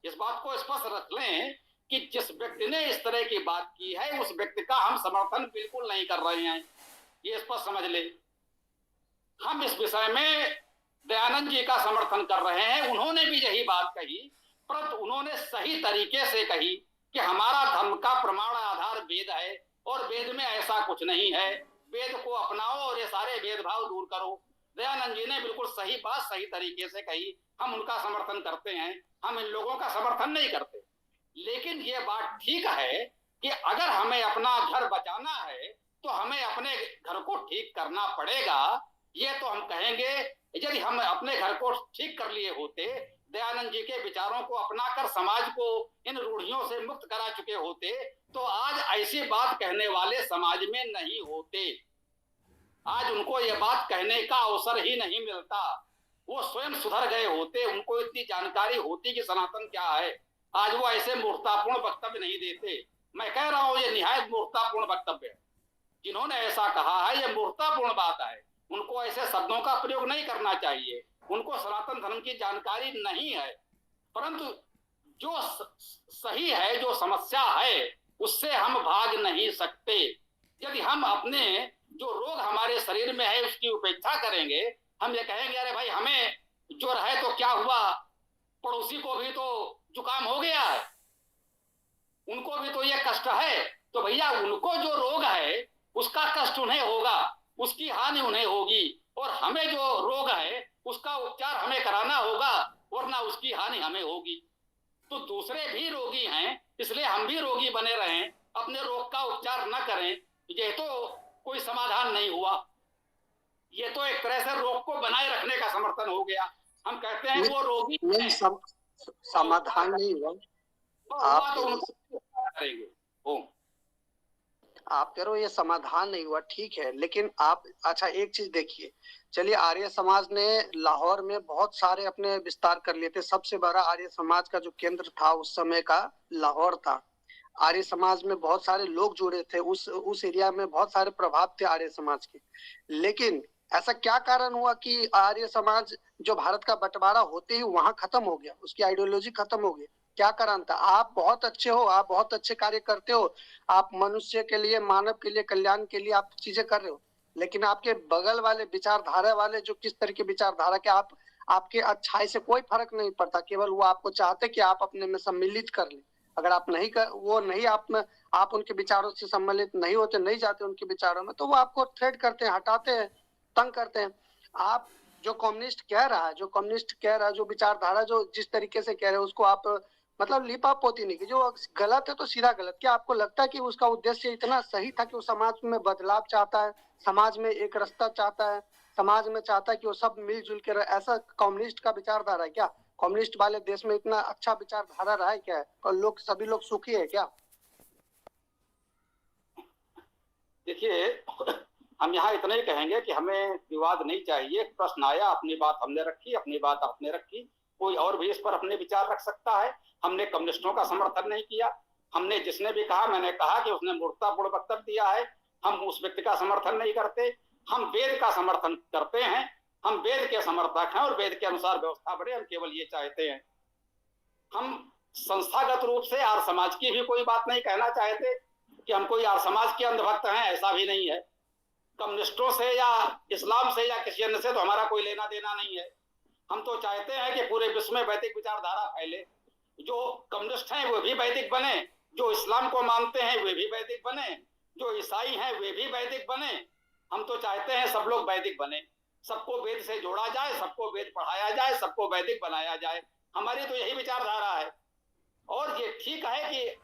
Speaker 1: इस बात को स्पष्ट रख लें कि जिस व्यक्ति ने इस तरह की बात की है उस व्यक्ति का हम समर्थन बिल्कुल नहीं कर रहे हैं, ये स्पष्ट समझ ले। हम इस विषय में दयानंद जी का समर्थन कर रहे हैं। उन्होंने भी यही बात कही, परंतु उन्होंने सही तरीके से कही कि हमारा धर्म का प्रमाण आधार वेद है और वेद में ऐसा कुछ नहीं है, वेद को अपनाओ और ये सारे भेदभाव दूर करो। दयानंद जी ने बिल्कुल सही बात सही तरीके से कही, हम उनका समर्थन करते हैं, हम इन लोगों का समर्थन नहीं करते। लेकिन ये बात ठीक है कि अगर हमें अपना घर बचाना है तो हमें अपने घर को ठीक करना पड़ेगा, ये तो हम कहेंगे। यदि हम अपने घर को ठीक कर लिए होते, दयानंद जी के विचारों को अपनाकर समाज को इन रूढ़ियों से मुक्त करा चुके होते, तो आज ऐसी बात कहने वाले समाज में नहीं होते। आज उनको ये बात कहने का अवसर ही नहीं मिलता। वो स्वयं सुधर गए होते, उनको इतनी जानकारी होती कि सनातन क्या है, आज वो ऐसे मूर्खतापूर्ण वक्तव्य नहीं देते। मैं कह रहा हूं ये निहायत मूर्खतापूर्ण वक्तव्य है। जिन्होंने ऐसा कहा है ये मूर्खतापूर्ण बात है, उनको ऐसे शब्दों का प्रयोग नहीं करना चाहिए। उनको सनातन धर्म की जानकारी नहीं है, परंतु जो सही है, जो समस्या है, उससे हम भाग नहीं सकते। यदि हम अपने जो रोग हमारे शरीर में है उसकी उपेक्षा करेंगे, हम ये कहेंगे अरे भाई हमें ज्वर है तो क्या हुआ, पड़ोसी को भी तो जुकाम हो गया है, उनको भी तो ये कष्ट है, तो भैया उनको जो रोग है उसका कष्ट उन्हें होगा, उसकी हानि उन्हें होगी, और हमें जो रोग है उसका उपचार हमें कराना होगा, वरना उसकी हानि हमें होगी। तो दूसरे भी रोगी हैं, इसलिए हम भी रोगी बने रहें, अपने रोग का उपचार न करें, ये तो कोई समाधान नहीं हुआ। ये तो एक तरह से रोग को बनाए रखने का समर्थन हो गया। हम कहते हैं वो रोगी
Speaker 2: नहीं, समाधान नहीं हुआ। आप
Speaker 1: तो उनको करेंगे।
Speaker 2: आप कह रहे हो ये समाधान नहीं हुआ, ठीक है, लेकिन आप अच्छा एक चीज देखिए, चलिए आर्य समाज ने लाहौर में बहुत सारे अपने विस्तार कर लिए थे। सबसे बड़ा आर्य समाज का जो केंद्र था उस समय का लाहौर था। आर्य समाज में बहुत सारे लोग जुड़े थे, उस एरिया में बहुत सारे प्रभाव थे आर्य समाज के। लेकिन ऐसा क्या कारण हुआ कि आर्य समाज जो भारत का बंटवारा होते ही वहां खत्म हो गया, उसकी आइडियोलॉजी खत्म हो गई? क्या कारण था? आप बहुत अच्छे हो, आप बहुत अच्छे कार्य करते हो, आप मनुष्य के लिए, मानव के लिए, कल्याण के लिए आप चीजें कर रहे हो, लेकिन आपके बगल वाले विचारधारा वाले जो किस तरह की विचारधारा के आपके अच्छाई से कोई फर्क नहीं पड़ता, केवल वो आपको चाहते कि आप अपने में सम्मिलित कर ले। अगर आप नहीं कर, वो नहीं आप उनके विचारों से सम्मिलित नहीं होते, नहीं जाते उनके विचारों में, तो वो आपको थ्रेट करते हैं, हटाते हैं, तंग करते हैं। आप जो कम्युनिस्ट कह रहा है, जो विचारधारा जो जिस तरीके से कह रहे हैं उसको आप मतलब लिपापोती नहीं की, जो गलत है तो सीधा गलत। क्या आपको लगता है कि उसका उद्देश्य इतना सही था कि वो समाज में बदलाव चाहता है, समाज में एक रास्ता चाहता है, समाज में चाहता है कि वो सब मिलजुल के रहे? ऐसा कम्युनिस्ट का विचारधारा है क्या? कम्युनिस्ट वाले देश में इतना अच्छा विचारधारा रहा है क्या? और लोग सभी लोग सुखी है क्या?
Speaker 1: देखिए, हम यहाँ इतना ही कहेंगे कि हमें विवाद नहीं चाहिए। एक प्रश्न आया, अपनी बात हमने रखी, अपनी बात आपने रखी, कोई और भी इस पर अपने विचार रख सकता है। हमने कम्युनिस्टों का समर्थन नहीं किया। हमने जिसने भी कहा, मैंने कहा कि उसने मूर्खतापूर्ण वक्तव्य दिया है, हम उस व्यक्ति का समर्थन नहीं करते। हम वेद का समर्थन करते हैं, हम वेद के समर्थक हैं और वेद के अनुसार व्यवस्था बढ़े, हम केवल ये चाहते हैं। हम संस्थागत रूप से आर्य समाज की भी कोई बात नहीं कहना चाहते कि हम कोई आर्य समाज के अंधभक्त हैं, ऐसा भी नहीं है। कम्युनिस्टों से या इस्लाम से या किसी अन्य से तो हमारा कोई लेना देना नहीं है। हम तो चाहते हैं कि पूरे विश्व में वैदिक विचारधारा फैले। जो कम्युनिस्ट हैं वो भी वैदिक बने, जो इस्लाम को मानते हैं वे भी वैदिक बने, जो ईसाई हैं वे भी वैदिक बने। हम तो चाहते हैं सब लोग वैदिक बने, सबको वेद से जोड़ा जाए, सबको वेद पढ़ाया जाए, सबको वैदिक बनाया जाए। हमारी तो यही विचारधारा है। और ये ठीक है कि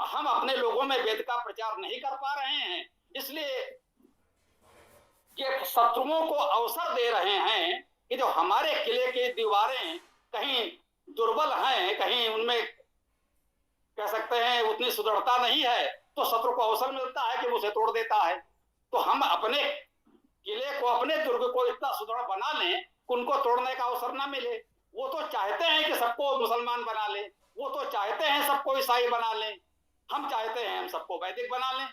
Speaker 1: हम अपने लोगों में वेद का प्रचार नहीं कर पा रहे हैं, इसलिए ये शत्रुओं को अवसर दे रहे हैं कि जो हमारे किले की दीवारें कहीं दुर्बल हैं, कहीं उनमें कह सकते हैं उतनी सुदृढ़ता नहीं है, तो शत्रु को अवसर मिलता है कि उसे तोड़ देता है। तो हम अपने किले को, अपने दुर्ग को इतना सुदृढ़ बना लें कि उनको तोड़ने का अवसर ना मिले। वो तो चाहते हैं कि सबको मुसलमान बना लें, वो तो चाहते हैं सबको ईसाई बना लें, हम चाहते हैं हम सबको वैदिक बना लें।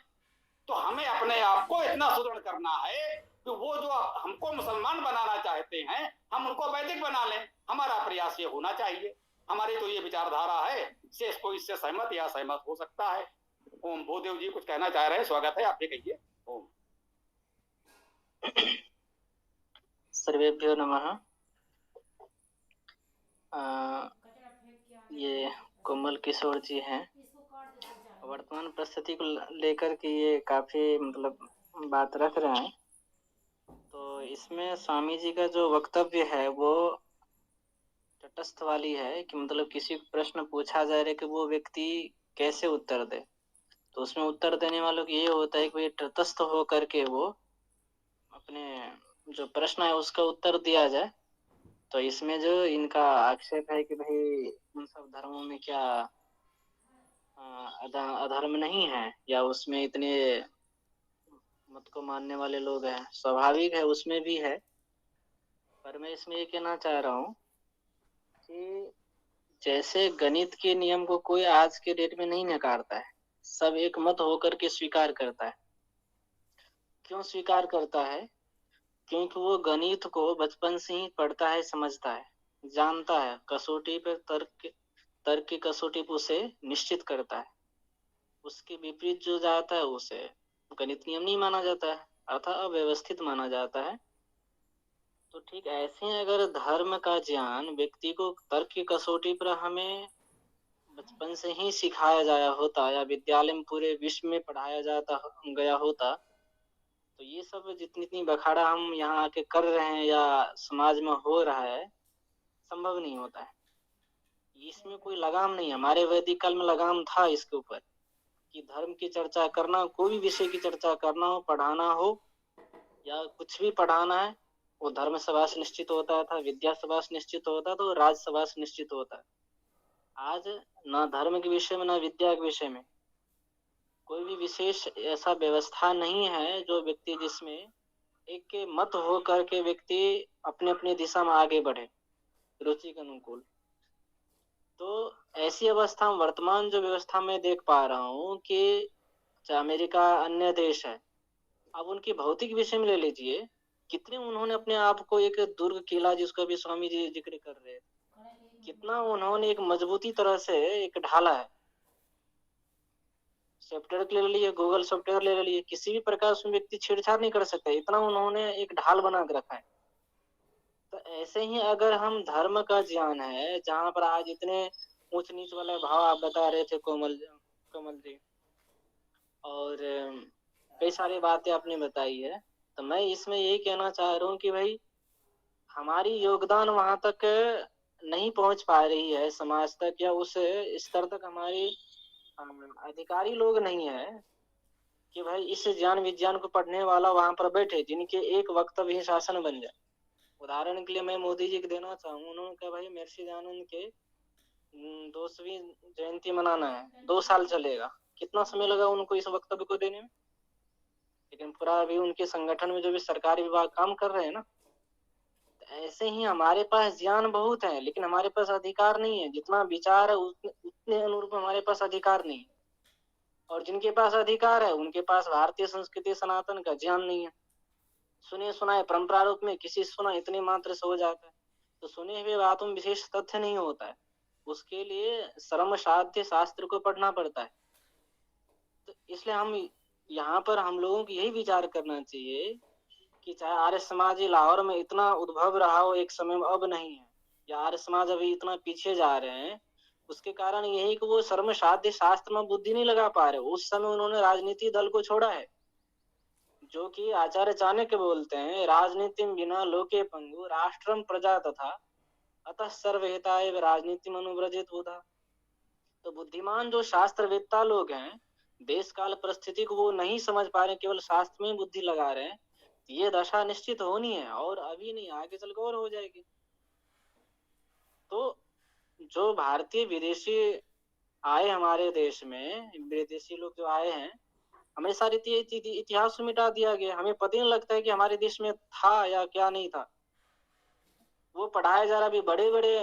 Speaker 1: तो हमें अपने आप को इतना सुदृढ़ करना है कि वो जो हमको मुसलमान बनाना चाहते हैं, हम उनको वैदिक बना लें। हमारा प्रयास ये होना चाहिए। हमारी तो ये विचारधारा है। शेष कोई इससे सहमत या असहमत हो सकता है। ओम। भूदेव जी कुछ कहना चाह रहे हैं, स्वागत है, आप भी कहिए। ओम।
Speaker 6: सर्वेभ्यो नमः। ये कोमल किशोर जी हैं। वर्तमान परिस्थिति को लेकर के ये काफी मतलब बात रख रहे हैं। तो इसमें स्वामी जी का जो वक्तव्य है वो तटस्थ वाली है कि मतलब किसी प्रश्न पूछा जा रहा है कि वो व्यक्ति कैसे उत्तर दे। तो उसमें उत्तर देने वालों को ये होता है कि भाई तटस्थ हो करके वो अपने जो प्रश्न है उसका उत्तर दिया जाए। तो इसमें जो इनका आक्षेप है कि भाई उन सब धर्मों में क्या अधर्म नहीं है, या उसमें इतने मत को मानने वाले लोग हैं। स्वाभाविक है, उसमें भी है। पर मैं इसमें ये कहना चाह रहा हूँ कि जैसे गणित के नियम को कोई आज के डेट में नहीं नकारता है, सब एक मत होकर के स्वीकार करता है। क्यों स्वीकार करता है? क्योंकि वो गणित को बचपन से ही पढ़ता है, समझता है, जानता है। कसौटी पर तर्क की कसौटी पर उसे निश्चित करता है। उसके विपरीत जो जाता है उसे गणित नियम नहीं माना जाता है, अर्थात अव्यवस्थित माना जाता है। तो ठीक ऐसे ही अगर धर्म का ज्ञान व्यक्ति को तर्क की कसौटी पर हमें बचपन से ही सिखाया जाया होता, या विद्यालय में पूरे विश्व में पढ़ाया जाता गया होता, तो ये सब जितनी बखाड़ा हम यहाँ आके कर रहे हैं या समाज में हो रहा है, संभव नहीं होता है। इसमें कोई लगाम नहीं है। हमारे वैदिक काल में लगाम था इसके ऊपर कि धर्म की चर्चा करना, कोई भी विषय की चर्चा करना हो, पढ़ाना हो या कुछ भी पढ़ाना है, वो धर्म सभा से निश्चित होता था, विद्या सभा से निश्चित होता था, राजसभा से निश्चित होता है। आज ना धर्म के विषय में ना विद्या के विषय में कोई भी विशेष ऐसा व्यवस्था नहीं है जो व्यक्ति जिसमें एक के मत हो करके व्यक्ति अपने अपने दिशा में आगे बढ़े रुचि के अनुकूल। तो ऐसी अवस्था वर्तमान जो व्यवस्था में देख पा रहा हूँ कि अमेरिका अन्य देश है, अब उनकी भौतिक विषय में ले लीजिए, कितने उन्होंने अपने आप को एक दुर्ग किला, जिसको भी स्वामी जी जिक्र कर रहे थे, कितना उन्होंने एक मजबूती तरह से एक ढाला है। सॉफ्टवेयर ले लिए, गूगल सॉफ्टवेयर ले लिए, किसी भी प्रकार से व्यक्ति छेड़छाड़ नहीं कर सकता, इतना उन्होंने एक ढाल बना के रखा है। तो ऐसे ही अगर हम धर्म का ज्ञान है, जहाँ पर आज इतने ऊंच नीच वाला भाव आप बता रहे थे कोमल जी, और कई सारी बातें आपने बताई है, तो मैं इसमें यही कहना चाह रहा हूँ कि भाई हमारी योगदान वहां तक नहीं पहुंच पा रही है समाज तक, या उस स्तर तक हमारे अधिकारी लोग नहीं है कि भाई इस ज्ञान विज्ञान को पढ़ने वाला वहां पर बैठे जिनके एक वक्तव्य ही शासन बन जाए। उदाहरण के लिए मैं मोदी जी को देना चाहूँ, उन्होंने कहा भाई महर्षि दयानंद के 200वीं जयंती मनाना है, 2 साल चलेगा। कितना समय लगा उनको इस वक्तव्य को देने में? लेकिन पूरा अभी उनके संगठन में जो भी सरकारी विभाग काम कर रहे हैं ना, ऐसे ही हमारे पास ज्ञान बहुत है लेकिन हमारे पास अधिकार नहीं है। जितना विचार है उतने अनुरूप हमारे पास अधिकार नहीं है, और जिनके पास अधिकार है उनके पास भारतीय संस्कृति सनातन का ज्ञान नहीं है। सुने सुनाए परंपरा रूप में किसी सुना इतने मात्र से हो जाता है, तो सुने हुए बातों में विशेष तथ्य नहीं होता है, उसके लिए श्रम साध्य शास्त्र को पढ़ना पड़ता है। तो इसलिए हम यहाँ पर हम लोगों को यही विचार करना चाहिए कि चाहे आर्य समाज लाहौर में इतना उद्भव रहा हो एक समय में, अब नहीं है, या आर्य समाज अभी इतना पीछे जा रहे हैं, उसके कारण यही कि वो श्रम साध्य शास्त्र में बुद्धि नहीं लगा पा रहे। उस समय उन्होंने राजनीति दल को छोड़ा है, जो कि आचार्य चाणक्य बोलते हैं, राजनीति बिना लोके पंगु राष्ट्रम प्रजा तथा अतः सर्वहिताय राजनीति अनुव्रजित होता। तो बुद्धिमान जो शास्त्रवेत्ता लोग हैं, देश काल परिस्थिति को वो नहीं समझ पा रहे, केवल शास्त्र में बुद्धि लगा रहे हैं, ये दशा निश्चित होनी है, और अभी नहीं आगे चलकर और हो जाएगी। तो जो भारतीय विदेशी आए हमारे देश में, विदेशी लोग जो आए हैं, हमें सारी इतिहास में मिटा दिया गया। हमें पता ही नहीं लगता है कि हमारे देश में था या क्या नहीं था। वो पढ़ाया जा रहा, अभी बड़े बड़े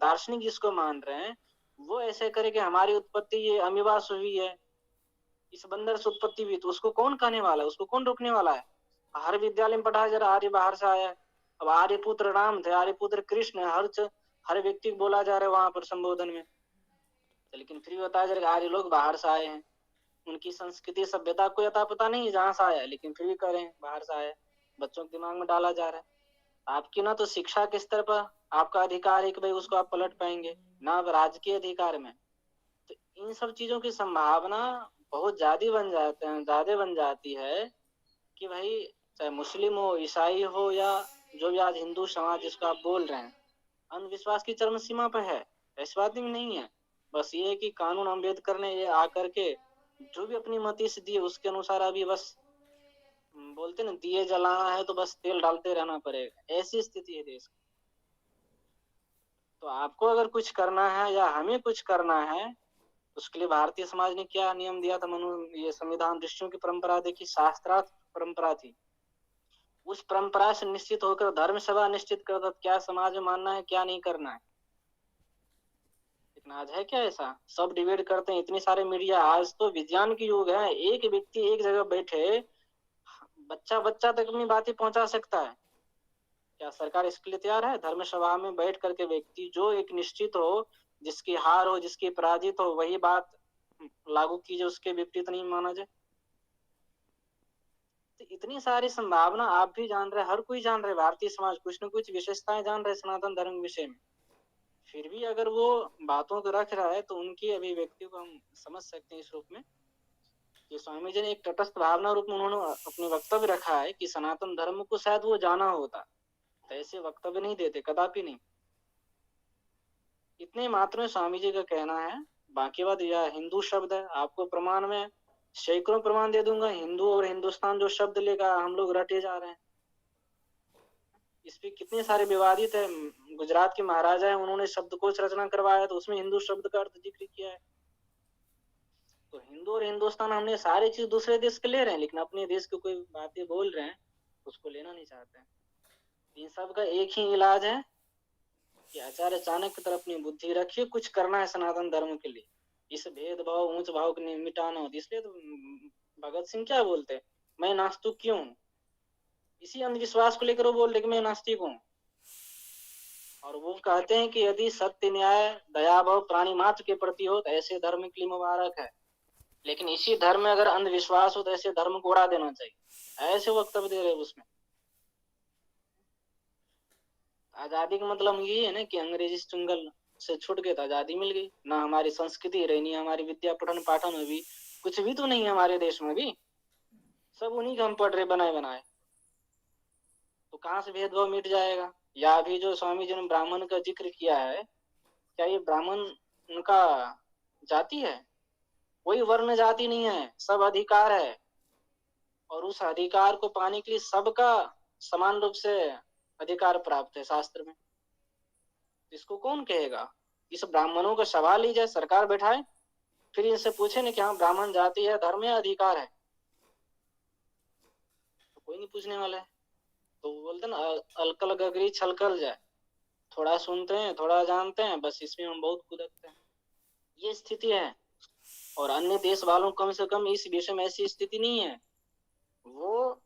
Speaker 6: दार्शनिक जिसको मान रहे हैं वो ऐसे करे कि हमारी उत्पत्ति ये अमीबा से हुई है, इस बंदर से उत्पत्ति हुई, तो उसको कौन कहने वाला है, उसको कौन रोकने वाला है? हर विद्यालय में पढ़ाया जा रहा आर्य बाहर से आया है। अब आर्यपुत्र राम थे, आर्यपुत्र कृष्ण है, हर व्यक्ति को बोला जा रहा है वहां पर संबोधन में, लेकिन फिर भी बताया जा रहा है आर्य लोग बाहर से आए हैं। उनकी संस्कृति सभ्यता को अता पता नहीं जहां से आया, लेकिन फिर भी कह रहे हैं बाहर से आया। बच्चों के दिमाग में डाला जा रहा है। आपकी ना तो शिक्षा के स्तर पर आपका अधिकार है कि भाई उसको आप पलट पाएंगे, ना राजकीय अधिकार में। तो इन सब चीजों की संभावना बहुत ज्यादा बन जाती है कि भाई चाहे मुस्लिम हो, ईसाई हो, या जो भी आज हिंदू समाज जिसको आप बोल रहे हैं, अंधविश्वास की चरम सीमा पर है। ऐसी बात नहीं है। बस ये है कि कानून अम्बेडकर ने ये आकर के जो भी अपनी मति से दिए उसके अनुसार अभी बस बोलते ना, दिए जलाना है तो बस तेल डालते रहना पड़ेगा, ऐसी स्थिति है देश की। तो आपको अगर कुछ करना है या हमें कुछ करना है, उसके लिए भारतीय समाज ने क्या नियम दिया था? ये संविधान ऋषियों की परंपरा देखी, शास्त्रार्थ परंपरा थी। उस परंपरा से निश्चित होकर धर्म सभा निश्चित करता क्या समाज में मानना है क्या नहीं करना है। लेकिन आज है क्या ऐसा? सब डिबेट करते हैं, इतने सारे मीडिया। आज तो विज्ञान की युग है, एक व्यक्ति एक जगह बैठे बच्चा तक अपनी बातें पहुंचा सकता है। क्या सरकार इसके लिए तैयार है? धर्म सभा में बैठ करके व्यक्ति जो एक निश्चित हो, जिसकी हार हो, जिसकी पराजित हो, वही बात लागू कीजिए, उसके विपरीत नहीं माना जाए। तो इतनी सारी संभावना आप भी जान रहे, हर कोई जान रहे, भारतीय समाज कुछ न कुछ विशेषताएं जान रहे सनातन धर्म के विषय में। फिर भी अगर वो बातों को रख रहा है तो उनकी अभिव्यक्ति को हम समझ सकते हैं इस रूप में कि स्वामी जी ने एक तटस्थ भावना रूप में उन्होंने अपने वक्तव्य रखा है कि सनातन धर्म को शायद वो जाना होता, तो ऐसे वक्तव्य नहीं देते, कदापि नहीं। इतने मात्र में स्वामी जी का कहना है। बाकी बात यह हिंदू शब्द है, आपको प्रमाण में सैकड़ों प्रमाण दे दूंगा। हिंदू और हिंदुस्तान जो शब्द लेकर हम लोग रटे जा रहे हैं, इस पे कितने सारे विवादित है। गुजरात के महाराजा है, उन्होंने शब्दकोश रचना करवाया तो उसमें हिंदू शब्द का अर्थ जिक्र किया है। तो हिंदू और हिंदुस्तान हमने सारी चीज दूसरे देश के ले रहे हैं, लेकिन अपने देश की कोई बातें बोल रहे हैं उसको लेना नहीं चाहते हैं। इन सब का एक ही इलाज है कि आचार्य चाणक्य की तरफ अपनी बुद्धि रखिए, कुछ करना है सनातन धर्म के लिए। इस भेदभाव ऊंच भाव को मिटाना होता, इसलिए तो भगत सिंह क्या बोलते हैं, मैं नास्तिक क्यों हूँ? इसी अंधविश्वास को लेकर वो बोल रहे कि मैं नास्तिक हूँ। और वो कहते हैं कि यदि सत्य, न्याय, दया भाव प्राणी मात्र के प्रति हो तो ऐसे धर्म के लिए मुबारक है, लेकिन इसी धर्म में अगर अंधविश्वास हो तो ऐसे धर्म को उड़ा देना चाहिए। ऐसे वक्तव्य दे रहे उसमें। आजादी का मतलब ये है ना कि अंग्रेजी चुंगल से छूट गए तो आजादी मिल गई, ना हमारी संस्कृति रही, नहीं हमारी विद्या पठन पाठन में भी कुछ भी तो नहीं है हमारे देश में भी, सब उन्हीं का हम पढ़ रहे बनाए। तो कहाँ से भेदभाव मिट जाएगा? या अभी जो स्वामी जी ने ब्राह्मण का जिक्र किया है, क्या ये ब्राह्मण उनका जाति है? कोई वर्ण जाति नहीं है, सब अधिकार है, और उस अधिकार को पाने के लिए सबका समान रूप से अधिकार प्राप्त है शास्त्र में। इसको कौन कहेगा? इस ब्राह्मणों का सवाल ही जाए, सरकार बैठाए, फिर इनसे पूछे ना कि हाँ ब्राह्मण जाति है, धर्म है, अधिकार है, तो कोई नहीं पूछने वाला है। तो वो बोलते ना, अलकल गगरी छलकल जाए, थोड़ा सुनते हैं, थोड़ा जानते हैं, बस इसमें हम बहुत कुदकते हैं। ये स्थिति है। और अन्य देश वालों कम से कम इस विषय में ऐसी स्थिति नहीं है। वो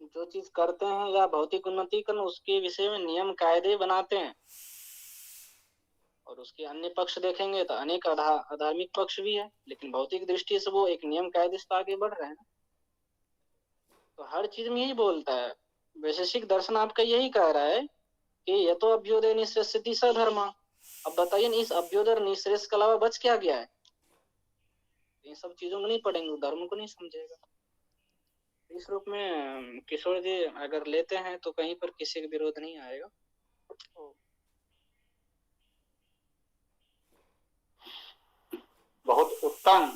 Speaker 6: जो चीज करते हैं या भौतिक उन्नतिकरण, उसके विषय में नियम कायदे बनाते हैं, और उसके अन्य पक्ष देखेंगे तो अनेक अधार्मिक पक्ष भी है, लेकिन भौतिक दृष्टि से वो एक नियम कायदे से आगे बढ़ रहे हैं। तो हर चीज में यही बोलता है। वैशेषिक दर्शन आपका यही कह रहा है कि ये तो अभ्युदय निःश्रेयस्यति सधर्मा। अब बताइए, इस अभ्युदय और निःश्रेयस के अलावा बच क्या गया है? इन सब चीजों को नहीं पढ़ेंगे, धर्म को नहीं समझेगा। इस रूप में किशोर जी अगर लेते हैं तो कहीं पर किसी का विरोध नहीं आएगा।
Speaker 1: बहुत उत्तम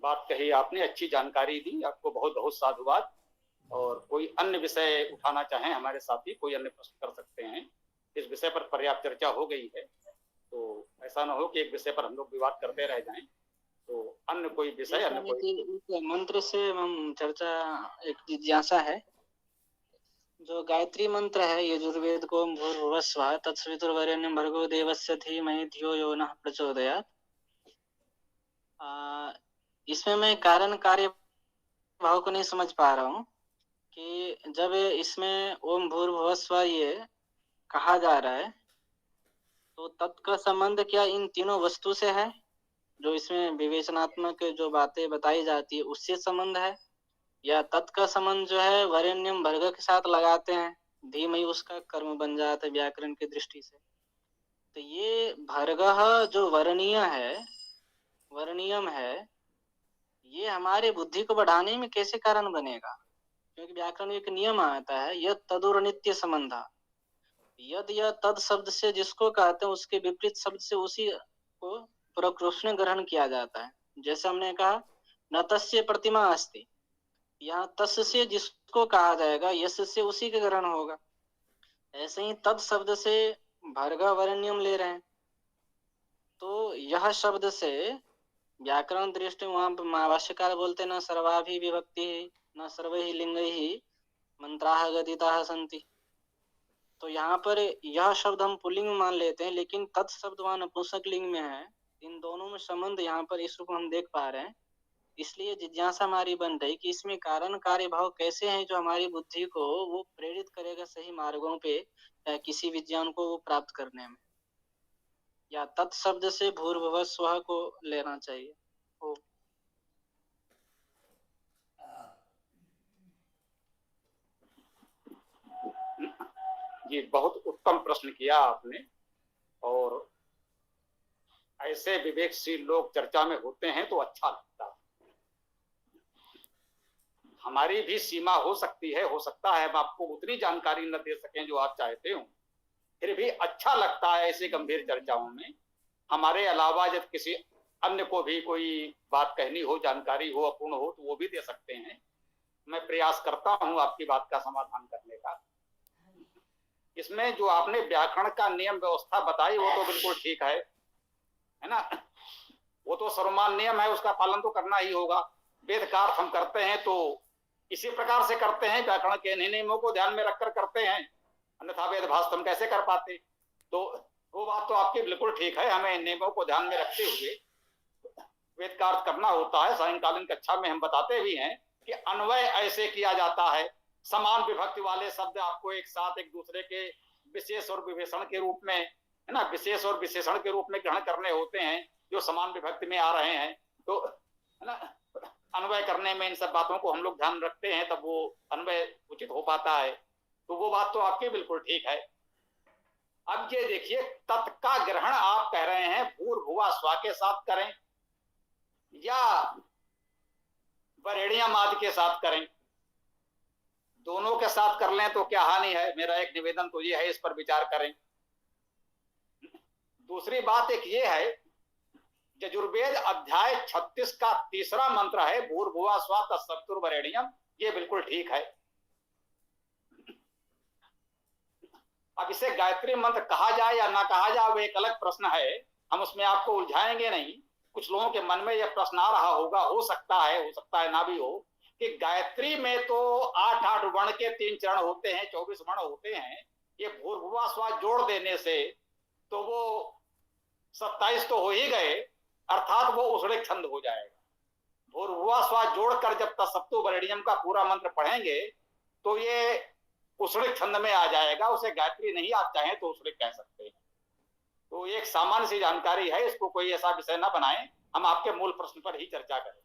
Speaker 1: बात कही आपने, अच्छी जानकारी दी, आपको बहुत बहुत साधुवाद। और कोई अन्य विषय उठाना चाहें हमारे साथी, कोई अन्य प्रश्न कर सकते हैं। इस विषय पर पर्याप्त चर्चा हो गई है, तो ऐसा ना हो कि एक विषय पर हम लोग विवाद करते रह जाएं। तो अन्य कोई विषय, अन्य कोई
Speaker 6: मंत्र से हम चर्चा, एक जिज्ञासा है। जो गायत्री मंत्र है, यजुर्वेद को भूर्भुवस्सुवः तत्सवितुर्वरेण्यं भर्गो देवस्य धीमहि धियो यो नः प्रचोदयात्। इसमें मैं कारण कार्य भाव को नहीं समझ पा रहा हूँ कि जब इसमें ओम भूर्भुवस्सुवः ये कहा जा रहा है, तो तत् का संबंध क्या इन तीनों वस्तु से है? जो इसमें विवेचनात्मक जो बातें बताई जाती है उससे संबंध है, या तत् का संबंध जो है वरेण्यम भर्ग के साथ लगाते हैं, धीमहि उसका कर्म बन जाता है व्याकरण की दृष्टि से। तो ये भर्गः जो वर्णीय है, वर्णीयम है, ये हमारे बुद्धि को बढ़ाने में कैसे कारण बनेगा? क्योंकि व्याकरण में एक नियम आता है, यद तदुर नित्य संबंधा। यद या तद शब्द से जिसको कहते हैं उसके विपरीत शब्द से उसी को प्रकृष्ण ग्रहण किया जाता है। जैसे हमने कहा न तस्य प्रतिमा अस्ति, यहाँ तस् से जिसको कहा जाएगा यश से उसी के ग्रहण होगा। ऐसे ही तद शब्द से भर्गा वरेण्यम ले रहे हैं, तो यह शब्द से व्याकरण दृष्टि वहां भाष्यकार बोलते न सर्वाभि विभक्ति न सर्वहि लिंगैहि मंत्राः गदिताः सन्ति। तो यहाँ पर यह शब्द हम पुल्लिंग में मान लेते हैं, लेकिन तत् शब्द वहां नपुंसक लिंग में है। इन दोनों में संबंध यहाँ पर इस रूप में हम देख पा रहे हैं। इसलिए जिज्ञासा हमारी बन रही कि इसमें कारण कार्य भाव कैसे हैं जो हमारी बुद्धि को वो प्रेरित करेगा सही मार्गों पे किसी विज्ञान को वो प्राप्त करने में, या तत्शब्द से भूर्भुवः स्वः को लेना चाहिए। ओ
Speaker 1: जी, बहुत उत्तम प्रश्न किया आपने। और ऐसे विवेकशील लोग चर्चा में होते हैं तो अच्छा लगता है। हमारी भी सीमा हो सकती है, हो सकता है हम आपको उतनी जानकारी न दे सकें जो आप चाहते हो, फिर भी अच्छा लगता है ऐसी गंभीर चर्चाओं में। हमारे अलावा जब किसी अन्य को भी कोई बात कहनी हो, जानकारी हो, अपूर्ण हो, तो वो भी दे सकते हैं। मैं प्रयास करता हूं आपकी बात का समाधान करने का। इसमें जो आपने व्याकरण का नियम व्यवस्था बताई वो तो बिल्कुल ठीक है ना? वो तो सर्वमान नियम है, उसका पालन तो करना ही होगा। वेद का अर्थ हम करते हैं तो इसी प्रकार से करते हैं, व्याकरण के नियमों को ध्यान में रखकर करते हैं, अन्यथा वेद भाष हम कैसे कर पाते? तो वो बात तो आपकी बिल्कुल ठीक है। हमें नियमों को ध्यान में रखते हुए वेद का अर्थ करना होता है। सायंकालीन कक्षा में हम बताते भी हैं कि अन्वय ऐसे किया जाता है, समान विभक्ति वाले शब्द आपको एक साथ एक दूसरे के विशेष और विशेषण के रूप में, है ना, विशेष और विशेषण के रूप में ग्रहण करने होते हैं जो समान विभक्ति में आ रहे हैं। तो है ना, अन्वय करने में इन सब बातों को हम लोग ध्यान रखते हैं, तब वो अन्वय उचित हो पाता है। तो वो बात तो आपकी बिल्कुल ठीक है। अब ये देखिए, तत् का ग्रहण आप कह रहे हैं भूर्भुवः स्वः के साथ करें या वरेण्यम आदि के साथ करें? दोनों के साथ कर लें तो क्या हानि है। मेरा एक निवेदन तो ये है, इस पर विचार करें। दूसरी बात एक ये है, यजुर्वेद अध्याय 36 का तीसरा मंत्र है भूर्भुवः स्वः तत्सवितुर्वरेण्यम, ये बिल्कुल ठीक है। अब इसे गायत्री मंत्र कहा जाए या ना कहा जाए वो एक अलग प्रश्न है, हम उसमें आपको उलझाएंगे नहीं। कुछ लोगों के मन में यह प्रश्न आ रहा होगा, हो सकता है ना भी हो, कि गायत्री में तो 8 वर्ण के 3 चरण होते हैं, 24 वर्ण होते हैं, ये भूर्भुवः स्वः जोड़ देने से तो वो 27 तो हो ही गए, अर्थात वो उसड़े छंद हो जाएगा। भूर्भुवः स्वः जोड़कर जब तत्सवितुर्वरेण्यम का पूरा मंत्र पढ़ेंगे तो ये उसड़े छंद में आ जाएगा, उसे गायत्री नहीं आप चाहें तो उसड़े कह सकते हैं। तो एक सामान्य सी जानकारी है, इसको कोई ऐसा विषय ना बनाएं, हम आपके मूल प्रश्न पर ही चर्चा करें।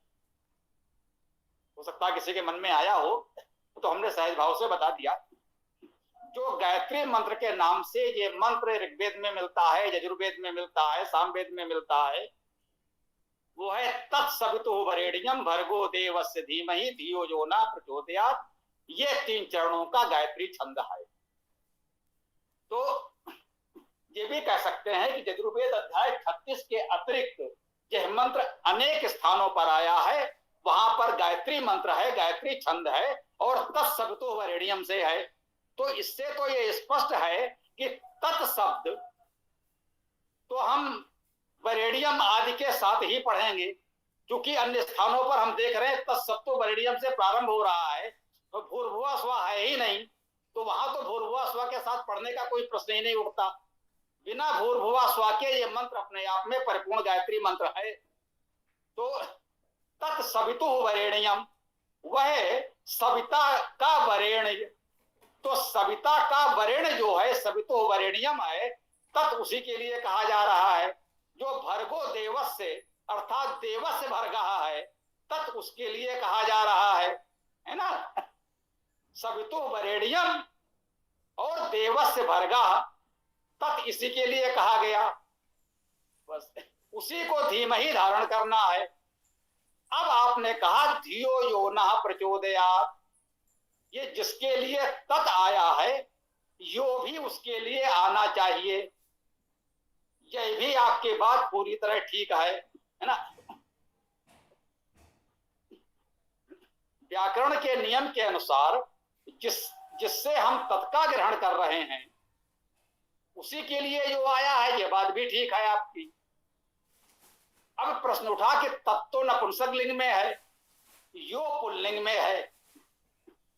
Speaker 1: हो सकता है किसी के मन में आया हो, तो हमने सहज भाव से बता दिया। जो गायत्री मंत्र के नाम से ये मंत्र ऋग्वेद में मिलता है, यजुर्वेद में मिलता है, सामवेद में मिलता है, वो है तत्सवितुर्वरेण्यम भर्गो देवस्य धीमहि धियो यो न प्रचोदयात्। ये 3 चरणों का गायत्री छंद है। तो ये भी कह सकते हैं कि यजुर्वेद अध्याय 36 के अतिरिक्त यह मंत्र अनेक स्थानों पर आया है, वहां पर गायत्री मंत्र है, गायत्री छंद है और तत्सवितुर्वरेण्यम से है। तो इससे तो ये स्पष्ट है कि तत् शब्द तो हम वरेण्यम आदि के साथ ही पढ़ेंगे, क्योंकि अन्य स्थानों पर हम देख रहे हैं तत्सवितुर्वरेण्यम से प्रारंभ हो रहा है, तो भूर्भुवः स्वः है ही नहीं, तो वहां तो भूर्भुवः स्वः के साथ पढ़ने का कोई प्रश्न ही नहीं उठता। बिना भूर्भुवः स्वः के ये मंत्र अपने आप में परिपूर्ण गायत्री मंत्र है। तो तत्सवितुर्वरेण्यम, वह सविता का वरेण्य, तो सविता का वरेण्य जो है सवितुर्वरेण्यम है, तत् उसी के लिए कहा जा रहा है। जो भर्गो देवस्य अर्थात देवस्य भर्गः है, तत् उसके लिए कहा जा रहा है ना। सवितुर्वरेण्यम और देवस्य भर्गः, तत् इसी के लिए कहा गया, बस उसी को धीमहि धारण करना है। अब आपने कहा धियो यो नः प्रचोदयात्, ये जिसके लिए तत् आया है यो भी उसके लिए आना चाहिए। यह भी आपकी बात पूरी तरह ठीक है ना। व्याकरण के नियम के अनुसार जिससे हम तत्का ग्रहण कर रहे हैं उसी के लिए जो आया है, यह बात भी ठीक है आपकी। अब प्रश्न उठा कि तत् तो नपुंसक लिंग में है, यो पुल्लिंग में है,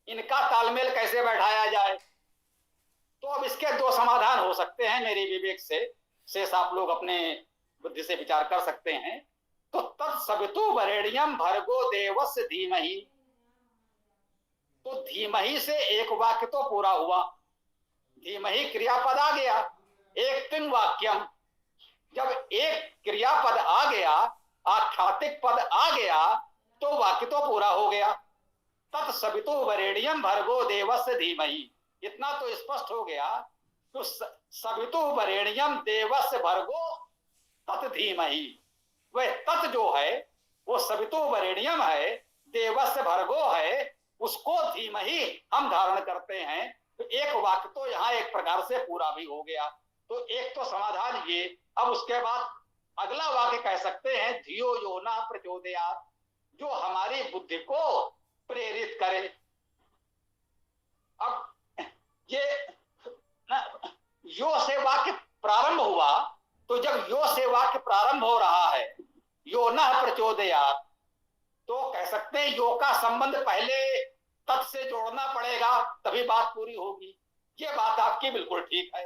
Speaker 1: इनका तालमेल कैसे बैठाया जाए। तो अब इसके 2 समाधान हो सकते हैं मेरे विवेक से, शेष आप लोग अपने बुद्धि से विचार कर सकते हैं। तो तत्सवितुर्वरेण्यम भर्गो देवस्य धीमहि, तो धीमहि से एक वाक्य तो पूरा हुआ, धीमहि क्रियापद आ गया, एक तिंग वाक्यम। जब एक क्रियापद आ गया, आख्यातिक पद आ गया, तो वाक्य तो पूरा हो गया। तत्सवितुर्वरेण्यम भर्गो देवस्य धीमहि, इतना तो स्पष्ट हो गया। तो सवितुर्वरेण्यम देवस्य भर्गो तत् धीमहि, वह तत् जो है वो सवितुर्वरेण्यम है, देवस्य भर्गो है, उसको धीमहि हम धारण करते हैं। तो एक वाक्य तो यहाँ एक प्रकार से पूरा भी हो गया। तो एक तो समाधान ये। अब उसके बाद अगला वाक्य कह सकते हैं धियो यो नः प्रचोदयात्, जो हमारी बुद्धि को प्रेरित करे। अब ये यो से वाक्य प्रारंभ हुआ, तो जब यो से वाक्य प्रारंभ हो रहा है यो नः प्रचोदयात्, तो कह सकते हैं यो का संबंध पहले तत् से जोड़ना पड़ेगा, तभी बात पूरी होगी। ये बात आपकी बिल्कुल ठीक है।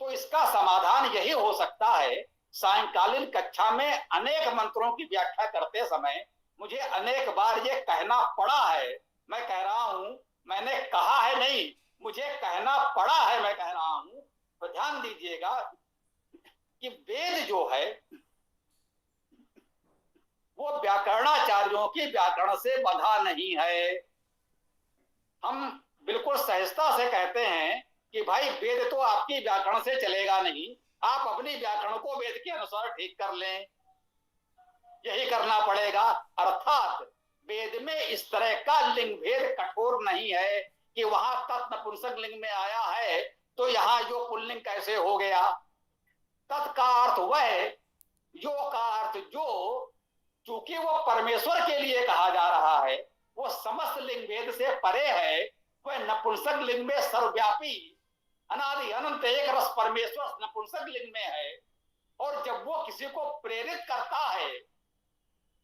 Speaker 1: तो इसका समाधान यही हो सकता है। सायंकालीन कक्षा में अनेक मंत्रों की व्याख्या करते समय मुझे अनेक बार ये कहना पड़ा है, मैं कह रहा हूं, मैंने कहा है नहीं, मुझे कहना पड़ा है, मैं कह रहा हूं। तो ध्यान दीजिएगा कि वेद जो है वो व्याकरणाचार्यों की व्याकरण से बंधा नहीं है। हम बिल्कुल सहजता से कहते हैं कि भाई वेद तो आपकी व्याकरण से चलेगा नहीं, आप अपनी व्याकरण को वेद के अनुसार ठीक कर लें, यही करना पड़ेगा। अर्थात वेद में इस तरह का लिंग भेद कठोर नहीं है कि वहां तत् नपुंसक लिंग में आया है तो यहाँ यो पुल्लिंग कैसे हो गया। तत् का अर्थ वह, यो का अर्थ जो, चूंकि वो परमेश्वर के लिए कहा जा रहा है, वो समस्त लिंग भेद से परे है, वह नपुंसक लिंग में सर्वव्यापी अनादि अनंत एक रस परमेश्वर नपुंसक लिंग में है। और जब वो किसी को प्रेरित करता है,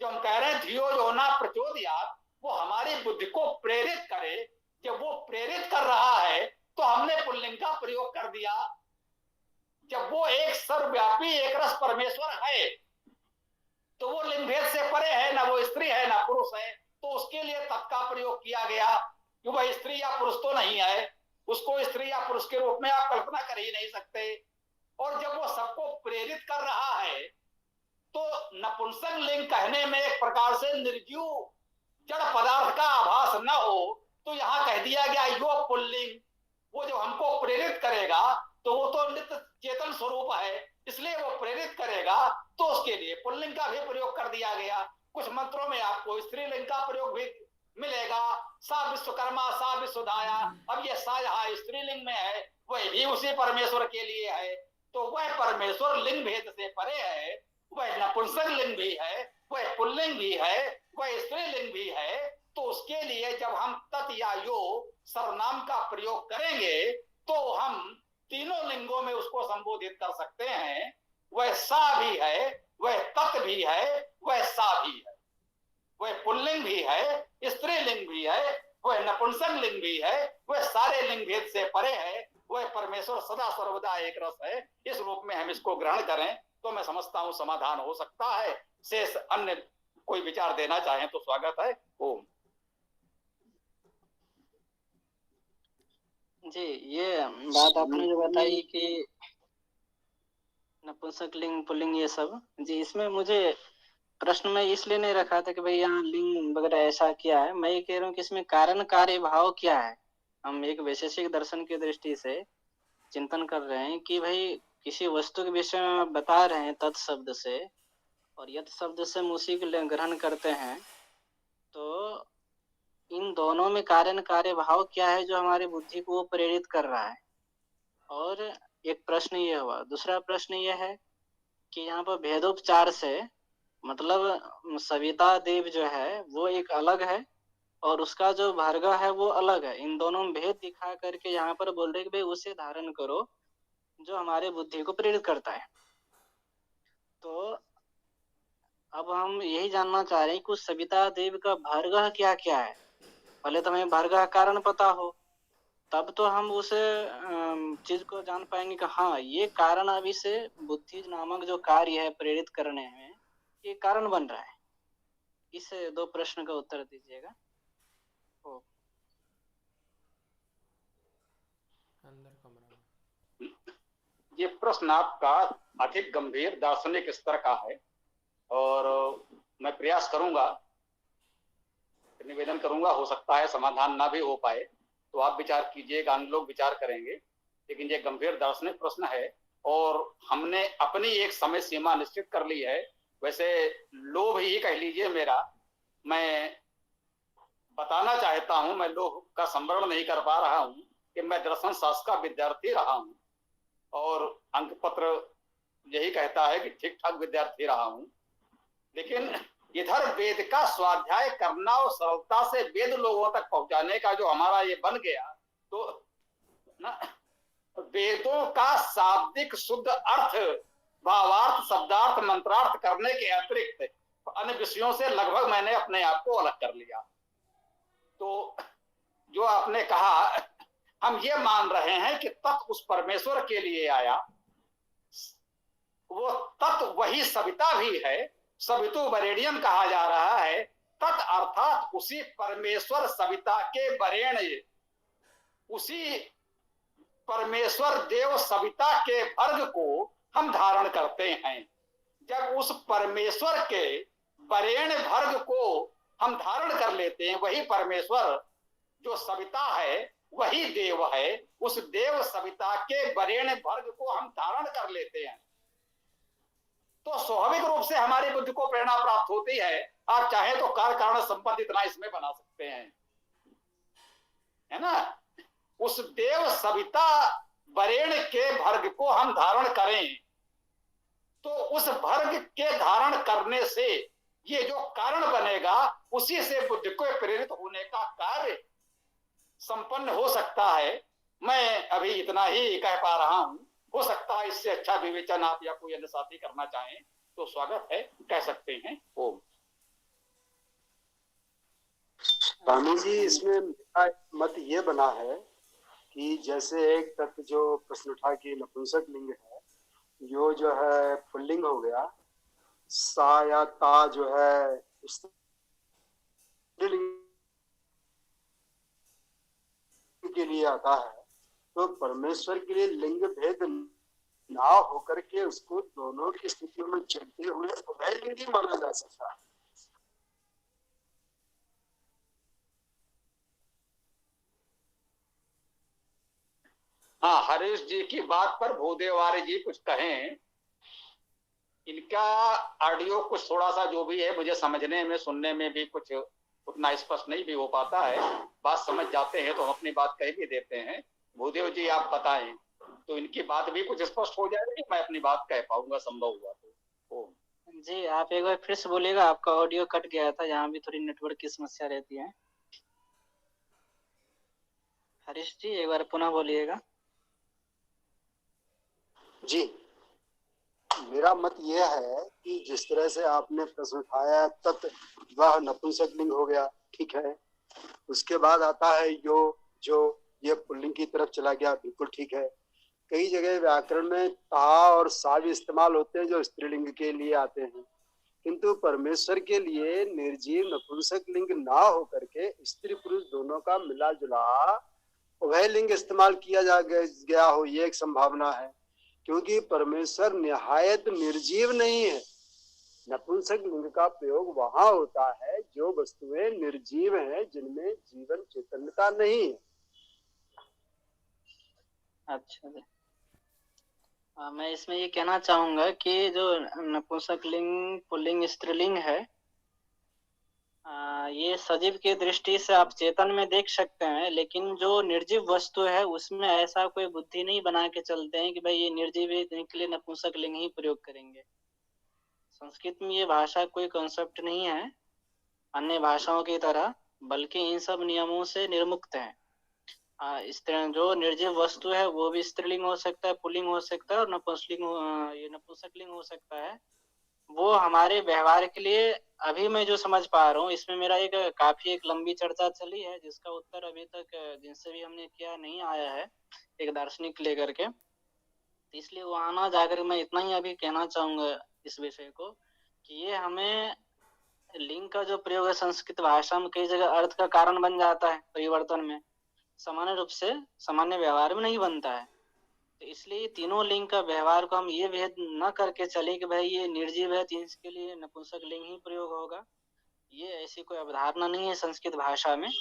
Speaker 1: जो हम कह रहे हैं धियो जो ना प्रचोदयात्, वो हमारी बुद्धि को प्रेरित करे, जब वो प्रेरित कर रहा है तो हमने पुल्लिंग का प्रयोग कर दिया। जब वो एक सर्वव्यापी एक रस परमेश्वर है तो वो लिंग भेद से परे है, ना वो स्त्री है ना पुरुष है, तो उसके लिए तत् का प्रयोग किया गया कि वह स्त्री या पुरुष तो नहीं है, उसको स्त्री या पुरुष के रूप में आप कल्पना कर ही नहीं सकते। और जब वो सबको प्रेरित कर रहा है तो नपुंसक लिंग कहने में एक प्रकार से निर्जीव जड़ पदार्थ का आभास न हो, तो यहाँ कह दिया गया यो पुल्लिंग। वो जो हमको प्रेरित करेगा तो वो तो नित्य चेतन स्वरूप है, इसलिए वो प्रेरित करेगा, तो उसके लिए पुल्लिंग का भी प्रयोग कर दिया गया। कुछ मंत्रों में आपको स्त्रीलिंग का प्रयोग भी मिलेगा, सा विश्वकर्मा सा विश्वधाया। अब ये सा यहाँ स्त्रीलिंग में है, वह भी उसी परमेश्वर के लिए है, तो वह परमेश्वर लिंग भेद से परे है, वह नपुंसक लिंग भी है, वह पुल्लिंग भी है, वह स्त्रीलिंग भी है। तो उसके लिए जब हम तत् या यो सर्वनाम का प्रयोग करेंगे तो हम तीनों लिंगों में उसको संबोधित कर सकते हैं। वह सा भी है, वह तत् भी है, वह सा भी है, वह पुल्लिंग भी है, स्त्रीलिंग भी है, वह नपुंसक लिंग भी है, वह सारे लिंग भेद से परे है, वह परमेश्वर सदा सर्वदा एक रस है। इस रूप में हम इसको ग्रहण करें तो मैं समझता हूं समाधान हो सकता है। शेष अन्य कोई विचार देना चाहें तो स्वागत है। ओम।
Speaker 6: जी, ये बात आपने जो बताई कि नपुंसक लिंग पुल्लिंग ये सब, जी इसमें मुझे प्रश्न में इसलिए नहीं रखा था कि भाई यहाँ लिंग वगैरह ऐसा क्या है, मैं ये कह रहा हूँ कि इसमें कारण कार्य भाव क्या है। हम एक वैशेषिक दर्शन की दृष्टि से चिंतन कर रहे हैं कि भाई किसी वस्तु के विषय में बता रहे हैं तत् शब्द से, और यत् शब्द से हम उसी को ग्रहण करते हैं, तो इन दोनों में कारण कार्य भाव क्या है जो हमारी बुद्धि को प्रेरित कर रहा है। और एक प्रश्न ये हुआ। दूसरा प्रश्न ये है कि यहाँ पर भेदोपचार से मतलब सविता देव जो है वो एक अलग है और उसका जो भार्गव है वो अलग है। इन दोनों में भेद दिखा करके यहाँ पर बोल रहे कि भाई उसे धारण करो जो हमारे बुद्धि को प्रेरित करता है। तो अब हम यही जानना चाह रहे हैं कि उस सविता देव का भार्गव क्या क्या है। पहले तो हमें भार्गव कारण पता हो, तब तो हम उस चीज को जान पाएंगे कि हाँ ये कारण अभी से बुद्धि नामक जो कार्य है प्रेरित करने में ये कारण बन रहा है। इस दो प्रश्न का उत्तर दीजिएगा।
Speaker 3: अंदर कमरा में।
Speaker 1: ये प्रश्न आपका अधिक गंभीर दार्शनिक स्तर का है और मैं प्रयास करूंगा, निवेदन करूंगा, हो सकता है समाधान ना भी हो पाए तो आप विचार कीजिएगा, अन्य लोग विचार करेंगे, लेकिन ये गंभीर दार्शनिक प्रश्न है और हमने अपनी एक समय सीमा निश्चित कर ली है। वैसे लोभ ही कह लीजिए मेरा, मैं बताना चाहता हूं, मैं लोभ का संवरण नहीं कर पा रहा हूं कि मैं दर्शन शास्त्र का विद्यार्थी रहा हूं और अंक पत्र यही कहता है कि ठीक ठाक विद्यार्थी रहा हूं, लेकिन इधर वेद का स्वाध्याय करना और सरलता से वेद लोगों तक पहुंचाने का जो हमारा ये बन गया, तो ना वेदों का शाब्दिक शुद्ध अर्थ, भावार्थ, शब्दार्थ, मंत्रार्थ करने के अतिरिक्त अन्य विषयों से लगभग मैंने अपने आप को अलग कर लिया। तो जो आपने कहा, हम ये मान रहे हैं कि तत् उस परमेश्वर के लिए आया, वो तत् वही सविता भी है, सवितु वरेण्यम कहा जा रहा है। तत् अर्थात उसी परमेश्वर सविता के वरेण्य, उसी परमेश्वर देव सविता के वर्ग को हम धारण करते हैं। जब उस परमेश्वर के वरेण्य वर्ग को हम धारण कर लेते हैं, वही परमेश्वर जो सविता है वही देव है, उस देव सविता के वरेण्य वर्ग को हम धारण कर लेते हैं, तो स्वाभाविक रूप से हमारी बुद्धि को प्रेरणा प्राप्त होती है, आप चाहे तो कार्य कारण संपत्ति इतना इसमें बना सकते हैं, है ना। उस देव सविता वरेण के भर्ग को हम धारण करें तो उस भर्ग के धारण करने से ये जो कारण बनेगा उसी से बुद्धि को प्रेरित होने का कार्य संपन्न हो सकता है। मैं अभी इतना ही कह पा रहा हूं, हो सकता है इससे अच्छा विवेचन आप या कोई अन्य साथी करना चाहें तो स्वागत है, कह सकते हैं। ओम।
Speaker 4: स्वामी जी, इसमें मेरा मत ये बना है कि जैसे एक तत्व जो प्रश्न उठा कि नपुंसक लिंग है, यो जो है पुल्लिंग हो गया, सा या ता जो है स्त्रीलिंग के लिए आता है, तो परमेश्वर के लिए लिंग भेद ना होकर के उसको दोनों की स्थितियों में चलते हुए उभय लिंगी माना जा सकता है।
Speaker 1: हाँ, हरीश जी की बात पर भूदेवारी जी कुछ कहें। इनका ऑडियो कुछ थोड़ा सा जो भी है मुझे समझने में सुनने में भी कुछ उतना स्पष्ट नहीं भी हो पाता है। बात समझ जाते हैं तो हम अपनी बात कह भी देते हैं। भूदेव जी आप बताएं तो इनकी बात भी कुछ स्पष्ट हो जाएगी, मैं अपनी बात कह पाऊंगा संभव हुआ तो।
Speaker 6: जी आप एक बार फिर से बोलिएगा, आपका ऑडियो कट गया था, यहाँ भी थोड़ी नेटवर्क की समस्या रहती है। हरीश जी एक बार पुनः बोलिएगा।
Speaker 4: जी, मेरा मत यह है कि जिस तरह से आपने प्रश्न उठाया तत् वह नपुंसक लिंग हो गया, ठीक है। उसके बाद आता है यो, जो ये पुल्लिंग की तरफ चला गया, बिल्कुल ठीक है। कई जगह व्याकरण में ता और सा भी इस्तेमाल होते हैं जो स्त्रीलिंग के लिए आते हैं, किंतु परमेश्वर के लिए निर्जीव नपुंसक लिंग ना होकर के स्त्री पुरुष दोनों का मिला जुला उभय लिंग इस्तेमाल किया जा गया हो, ये एक संभावना है। क्योंकि परमेश्वर निहायत निर्जीव नहीं है। नपुंसक लिंग का प्रयोग वहां होता है जो वस्तुएं निर्जीव हैं, जिनमें जीवन चेतनता नहीं है।
Speaker 6: अच्छा जी, मैं इसमें ये कहना चाहूंगा कि जो नपुंसक लिंग पुल्लिंग स्त्रीलिंग है, ये सजीव की दृष्टि से आप चेतन में देख सकते हैं, लेकिन जो निर्जीव वस्तु है उसमें ऐसा कोई बुद्धि नहीं बना के चलते हैं कि भाई ये निर्जीव है इनके लिए नपुंसक लिंग ही प्रयोग करेंगे। संस्कृत में ये भाषा कोई कॉन्सेप्ट नहीं है अन्य भाषाओं की तरह, बल्कि इन सब नियमों से निर्मुक्त है। इस तरह जो निर्जीव वस्तु है वो भी स्त्रीलिंग हो सकता है, पुल्लिंग हो सकता है, और ये नपुंसक लिंग हो सकता है। वो हमारे व्यवहार के लिए अभी मैं जो समझ पा रहा हूँ, इसमें मेरा काफी एक लंबी चर्चा चली है जिसका उत्तर अभी तक जिनसे भी हमने किया नहीं आया है एक दार्शनिक लेकर के। इसलिए वहां ना जाकर मैं इतना ही अभी कहना चाहूंगा इस विषय को कि ये हमें लिंग का जो प्रयोग है संस्कृत भाषा में कई जगह अर्थ का कारण बन जाता है परिवर्तन में, सामान्य रूप से सामान्य व्यवहार में नहीं बनता है। तो इसलिए तीनों लिंग का व्यवहार को हम ये भेद न करके चले कि भाई ये निर्जीव है तो इसके लिए नपुंसक लिंग ही प्रयोग होगा, ये ऐसी कोई अवधारणा नहीं है संस्कृत भाषा में।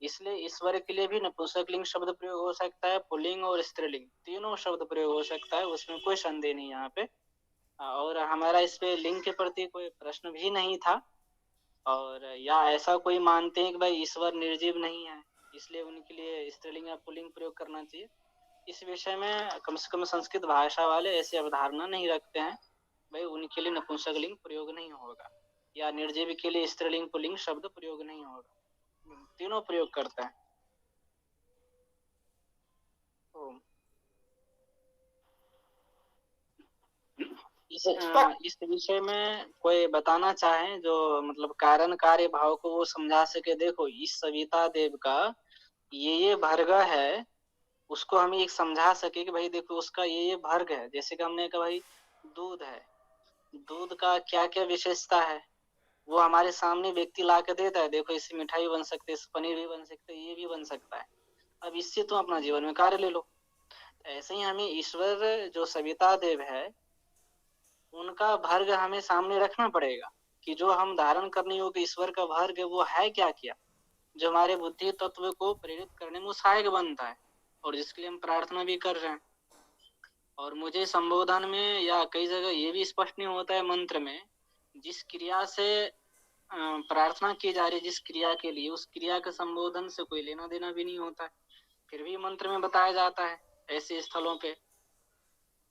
Speaker 6: इसलिए ईश्वर के लिए भी नपुंसक लिंग शब्द प्रयोग हो सकता है, पुल्लिंग और स्त्रीलिंग तीनों शब्द प्रयोग हो सकता है, उसमें कोई संदेह नहीं यहाँ पे। और हमारा इस पे लिंग के प्रति कोई प्रश्न भी नहीं था, और या ऐसा कोई मानते हैं कि भाई ईश्वर निर्जीव नहीं है इसलिए उनके लिए स्त्रीलिंग या पुल्लिंग प्रयोग करना चाहिए। इस विषय में कम से कम संस्कृत भाषा वाले ऐसी अवधारणा नहीं रखते हैं भाई उनके लिए नपुंसक लिंग प्रयोग नहीं होगा या निर्जीव के लिए स्त्रीलिंग पुल्लिंग शब्द प्रयोग नहीं होगा, तीनों प्रयोग करते हैं। इस विषय में कोई बताना चाहे जो मतलब कारण कार्य भाव को वो समझा सके। देखो इस सविता देव का ये भर्ग है, उसको हम एक समझा सके कि भाई देखो उसका ये भर्ग है। जैसे कि हमने कहा भाई दूध है, दूध का क्या क्या विशेषता है वो हमारे सामने व्यक्ति ला के देता है, देखो इससे मिठाई बन सकती है, इससे पनीर भी बन सकता है, ये भी बन सकता है, अब इससे तुम अपना जीवन में कार्य ले लो। ऐसे ही हमें ईश्वर जो सविता देव है उनका भर्ग हमें सामने रखना पड़ेगा कि जो हम धारण करने योग्य ईश्वर का भर्ग वो है क्या क्या, जो हमारे बुद्धि तत्व को प्रेरित करने में सहायक बनता है और जिसके लिए हम प्रार्थना भी कर रहे हैं। और मुझे संबोधन में या कई जगह ये भी स्पष्ट नहीं होता है मंत्र में, जिस क्रिया से प्रार्थना की जा रही है जिस क्रिया के लिए, उस क्रिया के संबोधन से कोई लेना देना भी नहीं होता है, फिर भी मंत्र में बताया जाता है ऐसे स्थलों पे।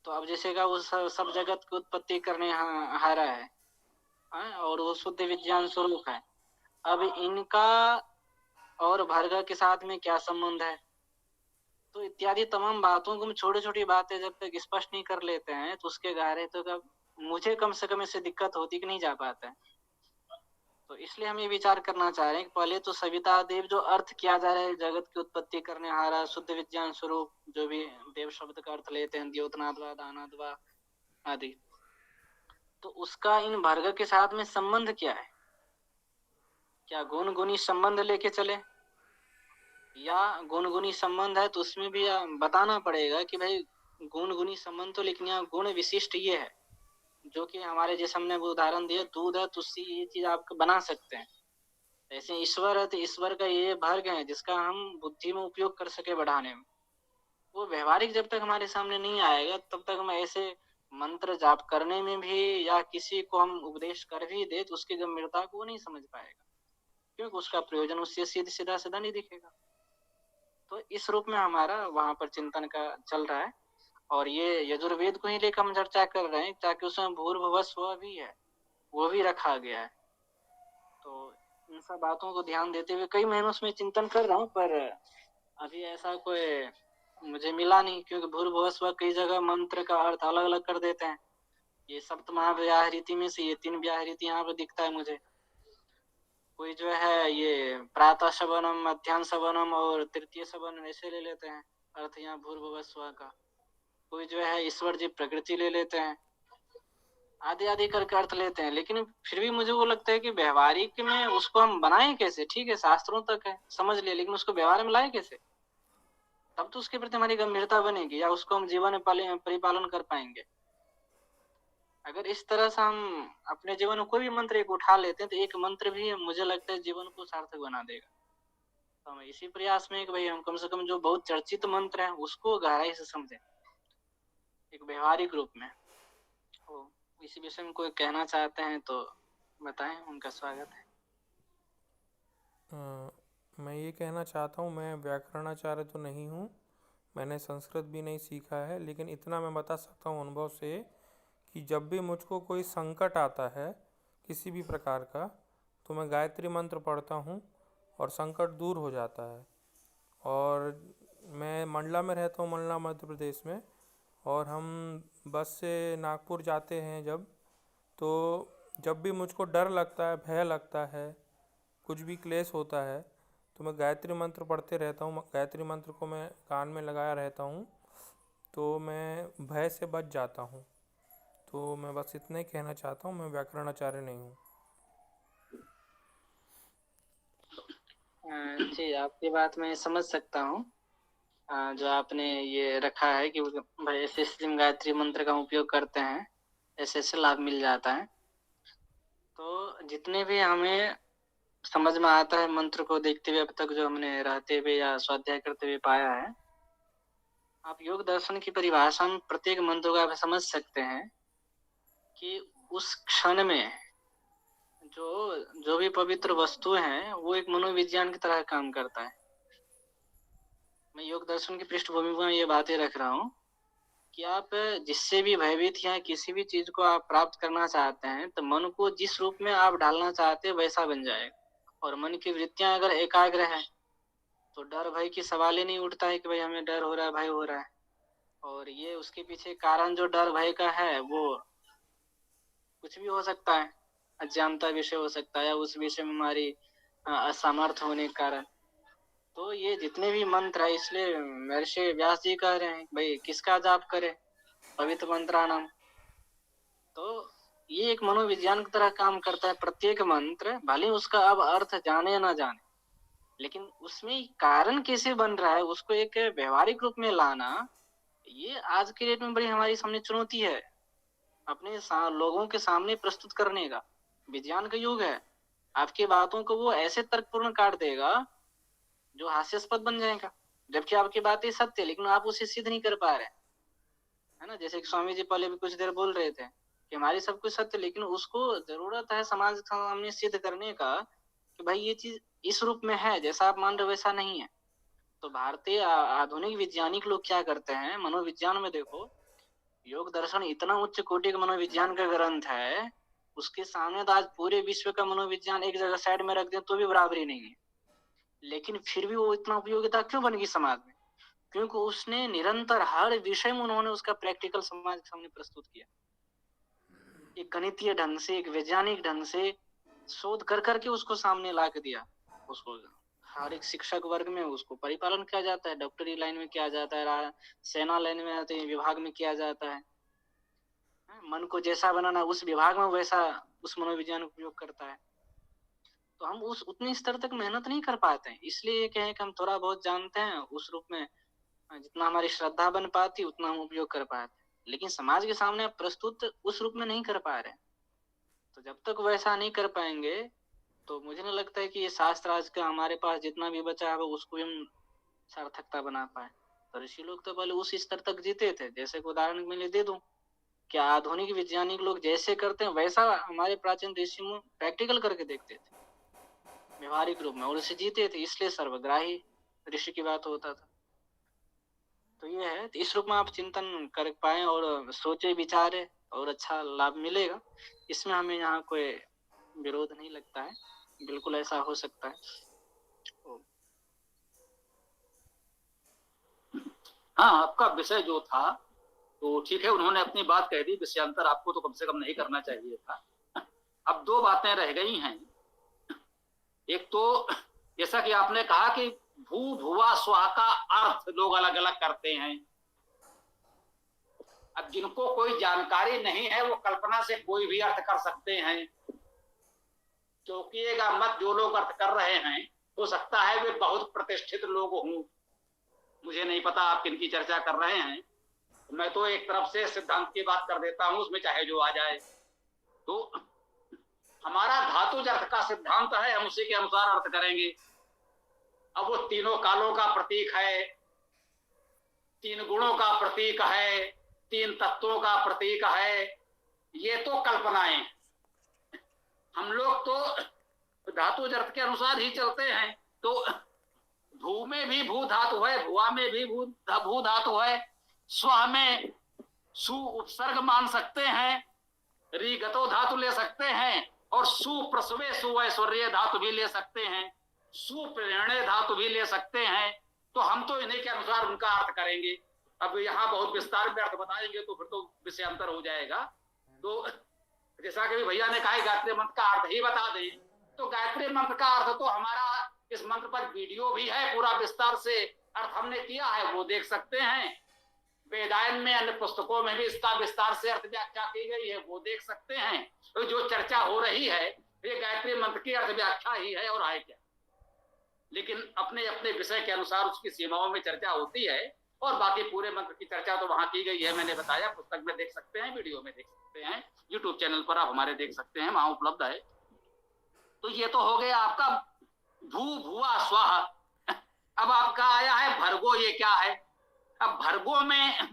Speaker 6: तो अब जैसे का वो सब जगत की उत्पत्ति करने हारा है, और वो शुद्ध विज्ञान स्वरूप है। अब इनका और भर्ग के साथ में क्या संबंध है, तो इत्यादि तमाम बातों को हम छोटी छोटी बातें जब तक स्पष्ट नहीं कर लेते हैं तो उसके गहरे तो कब मुझे कम से कम इससे दिक्कत होती कि नहीं जा पाता है। तो इसलिए हम ये विचार करना चाह रहे हैं कि पहले तो सविता देव जो अर्थ किया जा रहा है जगत की उत्पत्ति करने हारा शुद्ध विज्ञान स्वरूप, जो भी देव शब्द का अर्थ लेते हैं, द्योतनाद्वा दानाद्वा आदि, तो उसका इन भर्ग के साथ में संबंध क्या है? क्या गुण गुणी संबंध लेके चले, या गुण गुणी संबंध है तो उसमें भी बताना पड़ेगा कि भाई गुण गुणी संबंध तो, लेकिन यहाँ गुण विशिष्ट ये है, जो कि हमारे जैसे हमने वो उदाहरण दिया दूध है तो उससे ये चीज आप बना सकते हैं। ऐसे ईश्वर है तो ईश्वर का ये भर्ग है जिसका हम बुद्धि में उपयोग कर सके बढ़ाने में। वो व्यवहारिक जब तक हमारे सामने नहीं आएगा तब तक हम ऐसे मंत्र जाप करने में भी या किसी को हम उपदेश कर भी दे तो उसकी गंभीरता को वो नहीं समझ पाएगा, क्योंकि उसका प्रयोजन उससे सीधा सीधा नहीं दिखेगा। तो इस रूप में हमारा वहां पर चिंतन का चल रहा है, और ये यजुर्वेद को ही लेकर हम चर्चा कर रहे हैं ताकि उसमें भूर्भुवः स्वः भी है, वो भी रखा गया है। तो इन सब बातों को ध्यान देते हुए कई महीनों से मैं चिंतन कर रहा हूँ, पर अभी ऐसा कोई मुझे मिला नहीं, क्योंकि भूर्भुवः स्वः कई जगह मंत्र का अर्थ अलग अलग कर देते हैं। ये सप्तमहाव्याहृति में से ये 3 व्याहृति यहाँ पर दिखता है मुझे। कोई जो है ये प्रातः शवनम, मध्याह्न शवनम और तृतीय शवन ऐसे ले लेते हैं अर्थ यहाँ भूर्भुवः स्वः का। कोई जो है ईश्वर जी प्रकृति ले लेते हैं, आदि आदि करके अर्थ लेते हैं। लेकिन फिर भी मुझे वो लगता है कि व्यवहारिक में उसको हम बनाएं कैसे? ठीक है शास्त्रों तक है समझ ले, लेकिन उसको व्यवहार में लाए कैसे? तब तो उसके प्रति हमारी गंभीरता बनेगी या उसको हम जीवन में परिपालन कर पाएंगे। अगर इस तरह से हम अपने जीवन में कोई भी मंत्र एक उठा लेते हैं तो एक मंत्र भी मुझे लगता है जीवन को सार्थक बना देगा। तो हम इसी प्रयास में कि भाई हम कम से कम जो बहुत चर्चित मंत्र है उसको गहराई से समझें एक व्यवहारिक रूप में। तो इसी विषय में कोई कहना चाहते हैं तो बताएं, उनका स्वागत है।
Speaker 3: मैं ये कहना चाहता हूँ, मैं व्याकरणाचार्य तो नहीं हूँ, मैंने संस्कृत भी नहीं सीखा है, लेकिन इतना मैं बता सकता हूँ अनुभव से कि जब भी मुझको कोई संकट आता है किसी भी प्रकार का तो मैं गायत्री मंत्र पढ़ता हूँ और संकट दूर हो जाता है। और मैं मंडला में रहता हूँ, मंडला मध्य प्रदेश में, और हम बस से नागपुर जाते हैं तो जब भी मुझको डर लगता है, भय लगता है, कुछ भी क्लेश होता है तो मैं गायत्री मंत्र पढ़ते रहता हूँ। गायत्री मंत्र को मैं कान में लगाया रहता हूँ तो मैं भय से बच जाता हूँ। तो मैं बस इतना ही कहना चाहता हूँ, मैं व्याकरणाचार्य नहीं हूँ।
Speaker 6: जी आपकी बात मैं समझ सकता हूँ, जो आपने ये रखा है कि भाई ऐसे स्थिति गायत्री मंत्र का उपयोग करते हैं ऐसे लाभ मिल जाता है। तो जितने भी हमें समझ में आता है मंत्र को देखते हुए अब तक जो हमने रहते हुए या स्वाध्याय करते हुए पाया है, आप योग दर्शन की परिभाषा में प्रत्येक मंत्र को आप समझ सकते हैं कि उस क्षण में जो भी पवित्र वस्तु है वो एक मनोविज्ञान की तरह काम करता है। मैं योग दर्शन की पृष्ठभूमि में ये बातें रख रहा हूँ कि आप जिससे भी भयभीत या किसी भी चीज को आप प्राप्त करना चाहते हैं तो मन को जिस रूप में आप डालना चाहते हैं वैसा बन जाएगा। और मन की वृत्तियां अगर एकाग्र है तो डर भय की सवाल ही नहीं उठता है कि भाई हमें डर हो रहा है, भय हो रहा है। और ये उसके पीछे कारण जो डर भय का है वो कुछ भी हो सकता है, अज्ञानता विषय हो सकता है, उस विषय में हमारी असमर्थ होने के कारण। तो ये जितने भी मंत्र है, इसलिए महर्षि व्यास जी कह रहे हैं भाई किसका जाप करे, पवित्र मंत्राणाम। तो ये एक मनोविज्ञान की तरह काम करता है। प्रत्येक मंत्र भले उसका अब अर्थ जाने या ना जाने, लेकिन उसमें कारण कैसे बन रहा है उसको एक व्यवहारिक रूप में लाना, ये आज के डेट में बड़ी हमारी सामने चुनौती है अपने लोगों के सामने प्रस्तुत करने का। विज्ञान का युग है, आपकी बातों को वो ऐसे तर्कपूर्ण काट देगा जो हास्यास्पद बन जाएगा, जबकि आपकी बातें सत्य लेकिन आप उसे सिद्ध नहीं कर पा रहे, है ना। जैसे कि स्वामी जी पहले भी कुछ देर बोल रहे थे कि हमारी सब कुछ सत्य, लेकिन उसको जरूरत है समाज के सामने सिद्ध करने का कि भाई ये चीज इस रूप में है, जैसा आप मान रहे हो वैसा नहीं है। तो भारतीय आधुनिक वैज्ञानिक लोग क्या करते हैं, मनोविज्ञान में देखो, योग दर्शन इतना उच्च कोटि का मनोविज्ञान का ग्रंथ है, उसके सामने तो आज पूरे विश्व का मनोविज्ञान एक जगह साइड में रख दें तो भी बराबरी नहीं है। लेकिन फिर भी वो इतना उपयोगिता क्यों बन गई समाज में? क्योंकि उसने निरंतर हर विषय में उन्होंने उसका प्रैक्टिकल समाज के सामने प्रस्तुत किया, एक गणितीय ढंग से, एक वैज्ञानिक ढंग से शोध कर करके उसको सामने ला के दिया। उसको हर एक शिक्षक वर्ग में उसको परिपालन किया जाता है, डॉक्टरी लाइन में किया जाता है, सेना लाइन में आते हैं, विभाग में किया जाता है। मन को जैसा बनाना उस विभाग में वैसा उस मनोविज्ञान का उपयोग करता है। तो हम उस उतनी स्तर तक मेहनत नहीं कर पाते हैं, इसलिए ये कहें कि हम थोड़ा बहुत जानते हैं उस रूप में, जितना हमारी श्रद्धा बन पाती उतना हम उपयोग कर पाते, लेकिन समाज के सामने प्रस्तुत उस रूप में नहीं कर पा रहे। तो जब तक वैसा नहीं कर पाएंगे तो मुझे नहीं लगता है कि ये शास्त्र आज का हमारे पास जितना भी बचा है उसको भी हम सार्थकता बना पाए। तो ऋषि लोग तो पहले उस स्तर तक जीते थे, जैसे कि उदाहरण मैं दे दूं, कि आधुनिक वैज्ञानिक लोग जैसे करते हैं वैसा हमारे प्राचीन ऋषि मुनि प्रैक्टिकल करके देखते थे व्यवहारिक रूप में, और उसे जीते थे, इसलिए सर्वग्राही ऋषि की बात होता था। तो ये है, तो इस रूप में आप चिंतन कर पाए और सोचे विचारे और अच्छा लाभ मिलेगा, इसमें हमें यहाँ कोई विरोध नहीं लगता है, बिल्कुल ऐसा हो सकता है।
Speaker 1: हाँ, आपका विषय जो था तो ठीक है, उन्होंने अपनी बात कह दी, विषयांतर आपको तो कम से कम नहीं करना चाहिए था। अब दो बातें रह गई हैं। एक तो जैसा कि आपने कहा कि भू भुवा स्वाहा का अर्थ लोग अलग अलग करते हैं। अब जिनको कोई जानकारी नहीं है वो कल्पना से कोई भी अर्थ कर सकते हैं, क्योंकि एक मत जो लोग अर्थ कर रहे हैं हो सकता है वे बहुत प्रतिष्ठित लोग हों। मुझे नहीं पता आप किन की चर्चा कर रहे हैं, मैं तो एक तरफ से सिद्धांत की बात कर देता हूं, उसमें चाहे जो आ जाए। तो हमारा धातुज अर्थ का सिद्धांत है, हम उसी के अनुसार अर्थ करेंगे। अब वो तीनों कालों का प्रतीक है, तीन गुणों का प्रतीक है, तीन तत्वों का प्रतीक है, ये तो कल्पनाएं। हम लोग तो धातुज अर्थ के अनुसार ही चलते हैं। तो भू में भी भू धातु है, भुआ में भी भू धातु है, स्व में सु उपसर्ग मान सकते हैं, रीगतो धातु ले सकते हैं, और सुप्रसवे सुऐश्वर्य धातु भी ले सकते हैं, सुप्रेरणे धातु भी ले सकते हैं। तो हम तो इन्हीं के अनुसार उनका अर्थ करेंगे। अब यहाँ बहुत विस्तार में अर्थ बताएंगे तो फिर तो विषयांतर हो जाएगा। तो जैसा कि भैया ने कहा गायत्री मंत्र का अर्थ ही बता दें, तो गायत्री मंत्र का अर्थ तो हमारा इस मंत्र पर वीडियो भी है, पूरा विस्तार से अर्थ हमने किया है, वो देख सकते हैं। वेदायन में अन्य पुस्तकों में भी इसका विस्तार से अर्थ व्याख्या की गई है, वो देख सकते हैं। तो जो चर्चा हो रही है ये गायत्री मंत्र की अर्थ व्याख्या ही है और है क्या, लेकिन अपने अपने विषय के अनुसार उसकी सीमाओं में चर्चा होती है, और बाकी पूरे मंत्र की चर्चा तो वहां की गई है, मैंने बताया, पुस्तक में देख सकते हैं, वीडियो में देख सकते हैं, यूट्यूब चैनल पर आप हमारे देख सकते हैं, वहां उपलब्ध है। तो ये तो हो गया आपका भू भुआ स्वाहा। अब आपका आया है भर्गो, ये क्या है? अब भर्गो में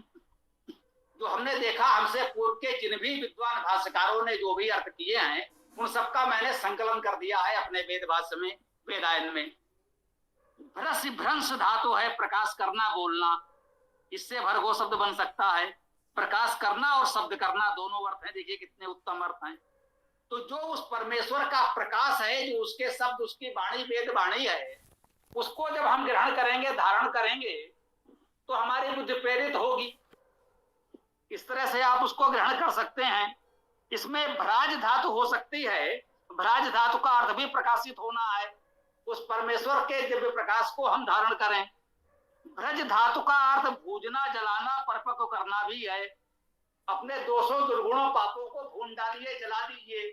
Speaker 1: जो हमने देखा, हमसे पूर्व के जिन भी विद्वान भाष्यकारों ने जो भी अर्थ किए हैं उन सबका मैंने संकलन कर दिया है अपने वेद भाष्य में, वेदायन में। भ्रस भ्रंश धातु है, प्रकाश करना, बोलना, इससे भर्गो शब्द बन सकता है। प्रकाश करना और शब्द करना दोनों अर्थ हैं, देखिए कितने उत्तम अर्थ हैं। तो जो उस परमेश्वर का प्रकाश है, जो उसके शब्द, उसकी वाणी वेद वाणी है, उसको जब हम ग्रहण करेंगे, धारण करेंगे, तो हमारी बुद्धि प्रेरित होगी। इस तरह से आप उसको ग्रहण कर सकते हैं। इसमें भ्राज धातु हो सकती है, भ्राज धातु का अर्थ भी प्रकाशित होना है, उस परमेश्वर के दिव्य प्रकाश को हम धारण करें। भ्रज धातु का अर्थ भूजना, जलाना, परिपक्व करना भी है। अपने दोषों दुर्गुणों पापों को भून डालिए, जला दीजिए।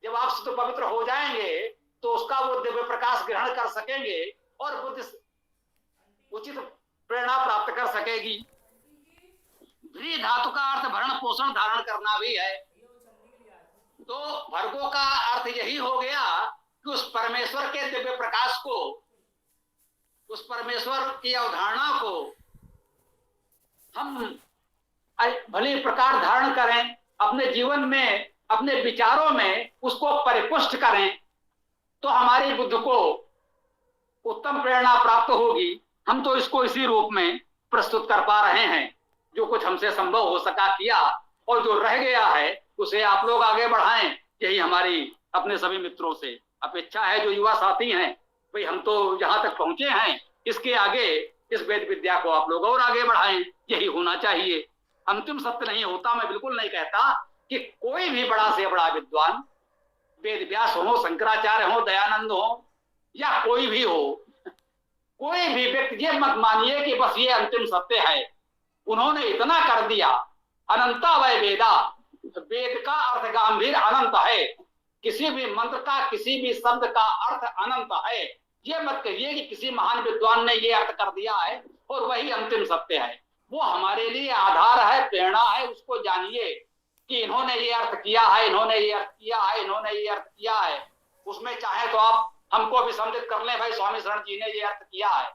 Speaker 1: जब आप शुद्ध पवित्र हो जाएंगे तो उसका वो दिव्य प्रकाश ग्रहण कर सकेंगे और बुद्धि उचित प्रेरणा प्राप्त कर सकेगी। भ्री धातु का अर्थ भरण पोषण धारण करना भी है। तो भर्गो का अर्थ यही हो गया कि उस परमेश्वर के दिव्य प्रकाश को, उस परमेश्वर की अवधारणा को हम भली प्रकार धारण करें, अपने जीवन में, अपने विचारों में उसको परिपुष्ट करें तो हमारी बुद्धि को उत्तम प्रेरणा प्राप्त होगी। हम तो इसको इसी रूप में प्रस्तुत कर पा रहे हैं। जो कुछ हमसे संभव हो सका किया, और जो रह गया है उसे आप लोग आगे बढ़ाएं। यही हमारी अपने सभी मित्रों से अपेक्षा है। जो युवा साथी हैं, भाई हम तो यहाँ तक पहुंचे हैं, इसके आगे इस वेद विद्या को आप लोग और आगे बढ़ाएं। यही होना चाहिए। अंतिम सत्य नहीं होता, मैं बिल्कुल नहीं कहता कि कोई भी बड़ा से बड़ा विद्वान, वेद व्यास हो, शंकराचार्य हो, दयानंद हो, या कोई भी हो, कोई भी व्यक्ति, ये मत मानिए कि बस ये अंतिम सत्य है। उन्होंने इतना कर दिया, अनंता वै वेदा, वेद का अर्थ गंभीर अनंत है। किसी भी मंत्र का, किसी भी शब्द का अर्थ अनंत है। ये मत कहिए कि किसी महान विद्वान ने ये अर्थ कर दिया है और वही अंतिम सत्य है। वो हमारे लिए आधार है, प्रेरणा है। उसको जानिए कि इन्होंने ये अर्थ किया है, इन्होंने ये अर्थ किया है, इन्होंने ये अर्थ किया है। उसमें चाहे तो आप हमको भी सम्मिलित कर लें, भाई स्वामी शरण जी ने ये अर्थ किया है,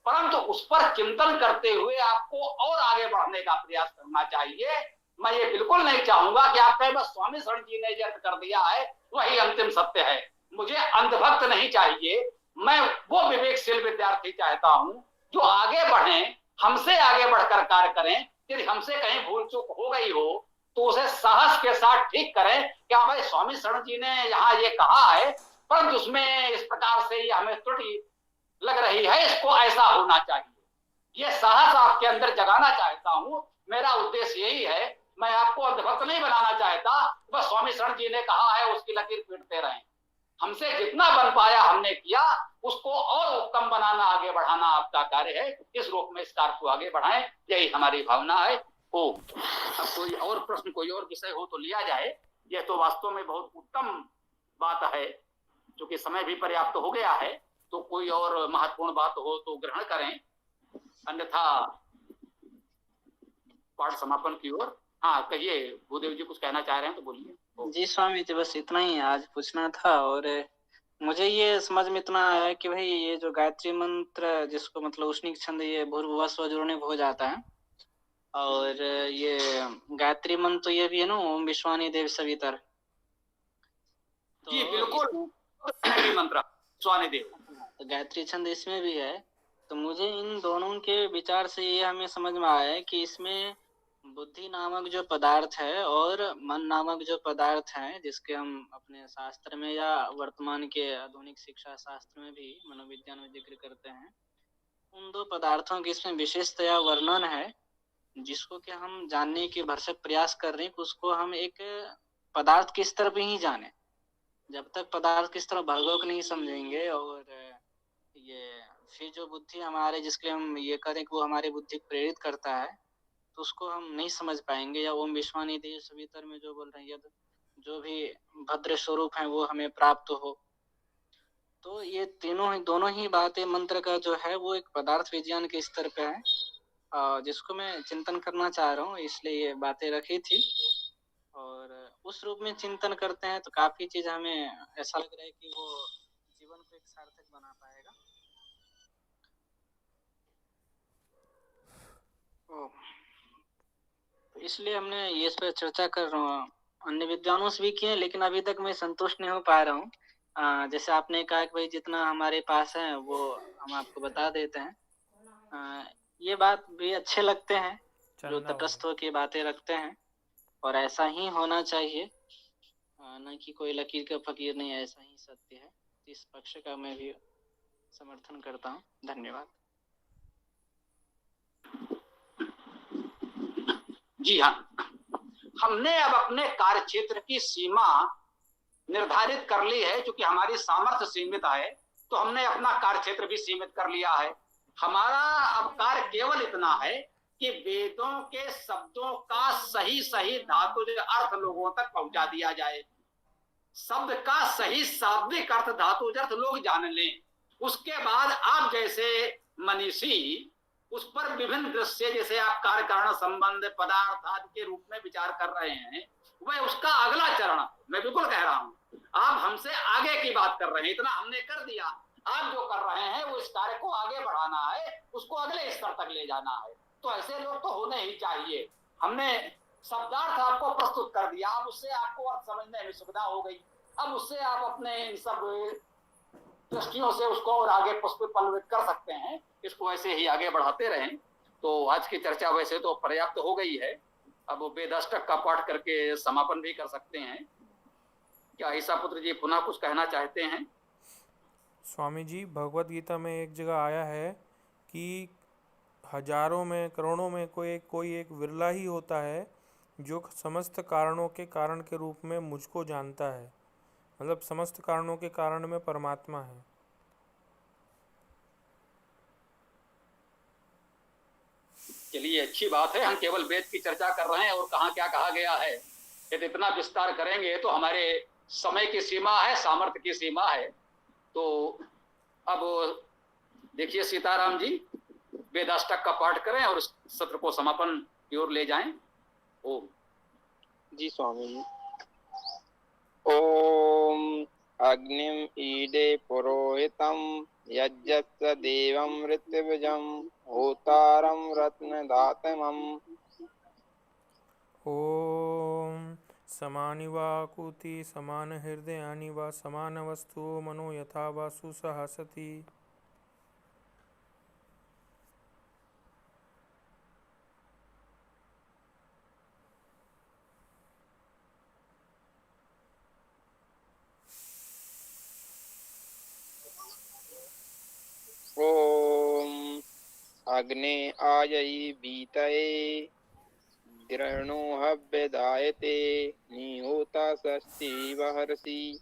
Speaker 1: परंतु उस पर चिंतन करते हुए आपको और आगे बढ़ने का प्रयास करना चाहिए। मैं ये बिल्कुल नहीं चाहूंगा कि आप कहें बस स्वामी शरण जी ने ये अर्थ कर दिया है वही अंतिम सत्य है। मुझे अंधभक्त नहीं चाहिए। मैं वो विवेकशील विद्यार्थी चाहता हूं जो आगे बढ़े, हमसे आगे बढ़कर कार्य करें। यदि हमसे कहीं भूल चूक हो गई हो तो उसे साहस के साथ ठीक करें। क्या भाई स्वामी शरण जी ने यहाँ ये कहा है, परंतु उसमें इस प्रकार से ये हमें त्रुटि लग रही है, इसको ऐसा होना चाहिए। ये साहस आपके अंदर जगाना चाहता हूं। मेरा उद्देश्य यही है। मैं आपको अंधभक्त नहीं बनाना चाहता। बस स्वामी शरण जी ने कहा है उसकी लकीर पीटते रहें। हमसे जितना बन पाया हमने किया, उसको और उत्तम बनाना, आगे बढ़ाना आपका कार्य है। इस रूप में इस कार्य को आगे बढ़ाएं, यही हमारी भावना है। ओ, अब कोई और प्रश्न, कोई और विषय हो तो लिया जाए। यह तो वास्तव में बहुत उत्तम बात है, क्योंकि समय भी पर्याप्त हो गया है। तो कोई और महत्वपूर्ण बात हो तो ग्रहण करें, अन्यथा पाठ समापन की ओर। हाँ कहिए, भूदेव जी कुछ कहना चाह रहे हैं तो बोलिए।
Speaker 6: जी स्वामी जी, बस इतना ही आज पूछना था। और मुझे ये समझ में इतना आया कि भाई ये जो गायत्री मंत्र, जिसको मतलब उष्णिक छंद, ये भूर्भुवः स्वः जोड़ने हो जाता है। और ये गायत्री मंत्र तो ये भी है ना, ओम विश्वानि देव सवितर। तो
Speaker 1: जी बिल्कुल, मंत्र स्वानि देव,
Speaker 6: तो गायत्री छंद इसमें भी है। तो मुझे इन दोनों के विचार से ये हमें समझ में आया है कि इसमें बुद्धि नामक जो पदार्थ है और मन नामक जो पदार्थ है, जिसके हम अपने शास्त्र में या वर्तमान के आधुनिक शिक्षा शास्त्र में भी मनोविज्ञान में जिक्र करते हैं, उन दो पदार्थों की इसमें विशेषतया वर्णन है, जिसको कि हम जानने के भरसक प्रयास कर रहे हैं कि उसको हम एक पदार्थ के स्तर पे ही जाने। जब तक पदार्थ की तरह भागों को नहीं समझेंगे और ये फिर जो बुद्धि हमारे, जिसके हम ये करें कि वो हमारी बुद्धि को प्रेरित करता है, तो उसको हम नहीं समझ पाएंगे। या ओम विश्वानि देव सवितर में जो बोल रहे हैं, यद जो भी भद्र स्वरूप है वो हमें प्राप्त हो। तो ये दोनों ही बातें मंत्र का जो है वो एक पदार्थ विज्ञान के स्तर पे है, जिसको मैं चिंतन करना चाह रहा हूँ, इसलिए ये बातें रखी थी। और उस रूप में चिंतन करते हैं तो काफी चीज हमें ऐसा लग रहा है कि वो जीवन को एक सार्थक बना पाएगा। तो इसलिए हमने ये इस पर चर्चा कर रहा हूँ। अन्य विद्वानों से भी किए, लेकिन अभी तक मैं संतुष्ट नहीं हो पा रहा हूँ। जैसे आपने कहा कि भाई जितना हमारे पास है वो हम आपको बता देते हैं। ये बात भी अच्छे लगते हैं जो तटस्थ होकर बातें रखते हैं, और ऐसा ही होना चाहिए, न कि कोई लकीर का फकीर नहीं, ऐसा ही सत्य है। इस पक्ष का मैं भी समर्थन करता हूँ। धन्यवाद।
Speaker 1: जी हाँ, हमने अब अपने कार्य क्षेत्र की सीमा निर्धारित कर ली है। क्योंकि हमारी सामर्थ्य सीमित है तो हमने अपना कार्य क्षेत्र भी सीमित कर लिया है। हमारा अब कार्य केवल इतना है कि वेदों के शब्दों का सही सही धातु अर्थ लोगों तक पहुंचा दिया जाए। शब्द का सही शाब्दिक अर्थ धातु अर्थ लोग जान लें। उसके बाद आप जैसे मनीषी उस पर विभिन्न दृश्य, जैसे आप कार्य कारण संबंध पदार्थ आदि के रूप में विचार कर रहे हैं, वह उसका अगला चरण। मैं बिल्कुल कह रहा हूं, आप हमसे आगे की बात कर रहे हैं। इतना हमने कर दिया, आप जो कर रहे हैं वो इस कार्य को आगे बढ़ाना है, उसको अगले स्तर तक ले जाना है। तो ऐसे लोग तो होने ही चाहिए। हमने शब्दार्थ आपको प्रस्तुत कर दिया। दिया, अब उससे आपको अर्थ समझने में सुविधा हो गई। अब उससे आप अपने इन सब दृष्टियों से उसको और आगे पुष्प पल्लवित कर सकते हैं। इसको ऐसे ही आगे बढ़ाते रहें। तो आज की चर्चा वैसे तो पर्याप्त हो गई है, अब वेदाष्टक का पाठ करके समापन भी कर सकते हैं। क्या ईसा पुत्र जी पुनः कुछ कहना चाहते हैं?
Speaker 3: स्वामी जी, भगवत गीता में एक जगह आया है कि हजारों में करोड़ों में कोई एक विरला ही होता है जो समस्त कारणों के कारण के रूप में मुझको जानता है। मतलब समस्त कारणों के कारण में परमात्मा है।
Speaker 1: चलिए, अच्छी बात है। हम केवल वेद की चर्चा कर रहे हैं और कहाँ क्या कहा गया है। यदि इतना विस्तार करेंगे तो हमारे समय की सीमा है, सामर्थ्य की सीमा है। तो अब देखिए सीताराम जी, वेदाष्टक का पाठ करें और इस सत्र को समापन की ओर ले जाएं। ओम।
Speaker 5: जी स्वामी जी। ओम अग्निम ईडे पुरोहितम यज्ञस्य देवं ऋतविजं होतारं रत्नदातमं।
Speaker 3: ओम समानि वाकुति समान हृदयानि वा समान वस्तु मनो यथा वासु सहसति।
Speaker 5: ओम अग्ने आयई बीतये द्रणो हव्यदायते निहोता षष्ठी वहर्षि।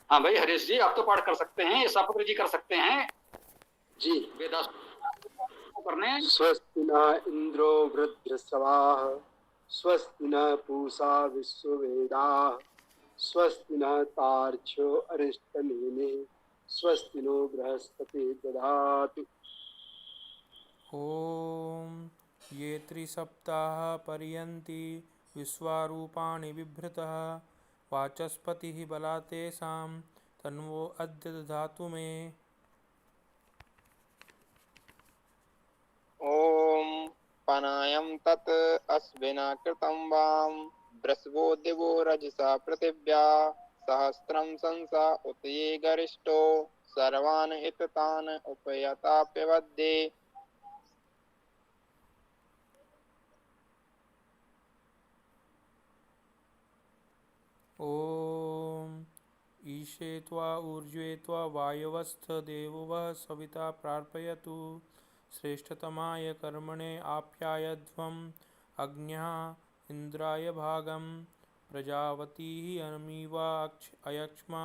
Speaker 1: हाँ भाई हरीश जी, आप तो पाठ कर सकते हैं, ईसा पुत्र जी कर सकते हैं
Speaker 4: जी।
Speaker 1: वेदाष्टक करने।
Speaker 4: स्वस्ति न इंद्रो वृद्धश्रवाः स्वस्ति न पूषा विश्ववेदाः स्वस्ति न तार्क्ष्यो अरिष्टनेमिः स्वस्ति नो बृहस्पति दधातु।
Speaker 3: ओम ये त्रिसप्ताह पर्यन्ति विश्वारूपाणि बिभ्रतः वाचस्पतिः बलातेषां तन्वो अद्य दधातु मे।
Speaker 5: ओम पनायं तत् अश्विना कृतं वां वृषभो दिवो रजसा पृथिव्या सहस्रं संसा उत ये गरिष्ठो सर्वान् हिततान् उपयताप्यवद्ये।
Speaker 3: ओम ईशे त्वा ऊर्ज्वे त्वा वायवस्थ देवो वः सविता प्रार्पयतु श्रेष्ठतमाय कर्मणे आप्यायध्वम् अग्न्यः इंद्राय भागं प्रजावती अनमीवा अयक्ष्मा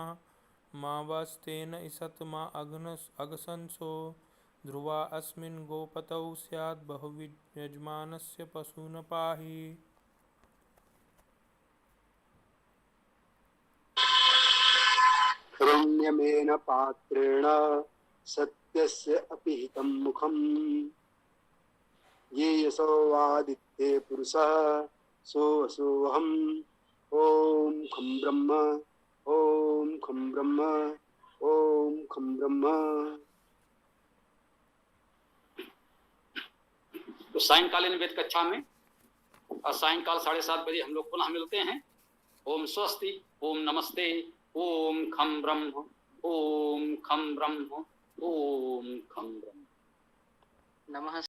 Speaker 3: मावस्तेन इसत मा अगसंसो ध्रुवा अस्मिन् गोपतौ स्यात् बहुवियजमानस्य पशून् पाहि।
Speaker 4: हिरण्यमेन पात्रेण सत्यस्य अपि हितं मुखम् ये यशो वादित्ये पुरुषः सोऽसोऽहम् ॐ खं ब्रह्म ॐ खं ब्रह्म ॐ खं ब्रह्म।
Speaker 1: तो सायंकालीन वेद कक्षा में और सायंकाल 7:30 बजे हम लोग पुनः मिलते हैं। ओम स्वस्ति, ओम नमस्ते, ओम खम ब्रह्म, ओम खम ब्रह्म, ओम खम ब्रह्म।
Speaker 6: नमः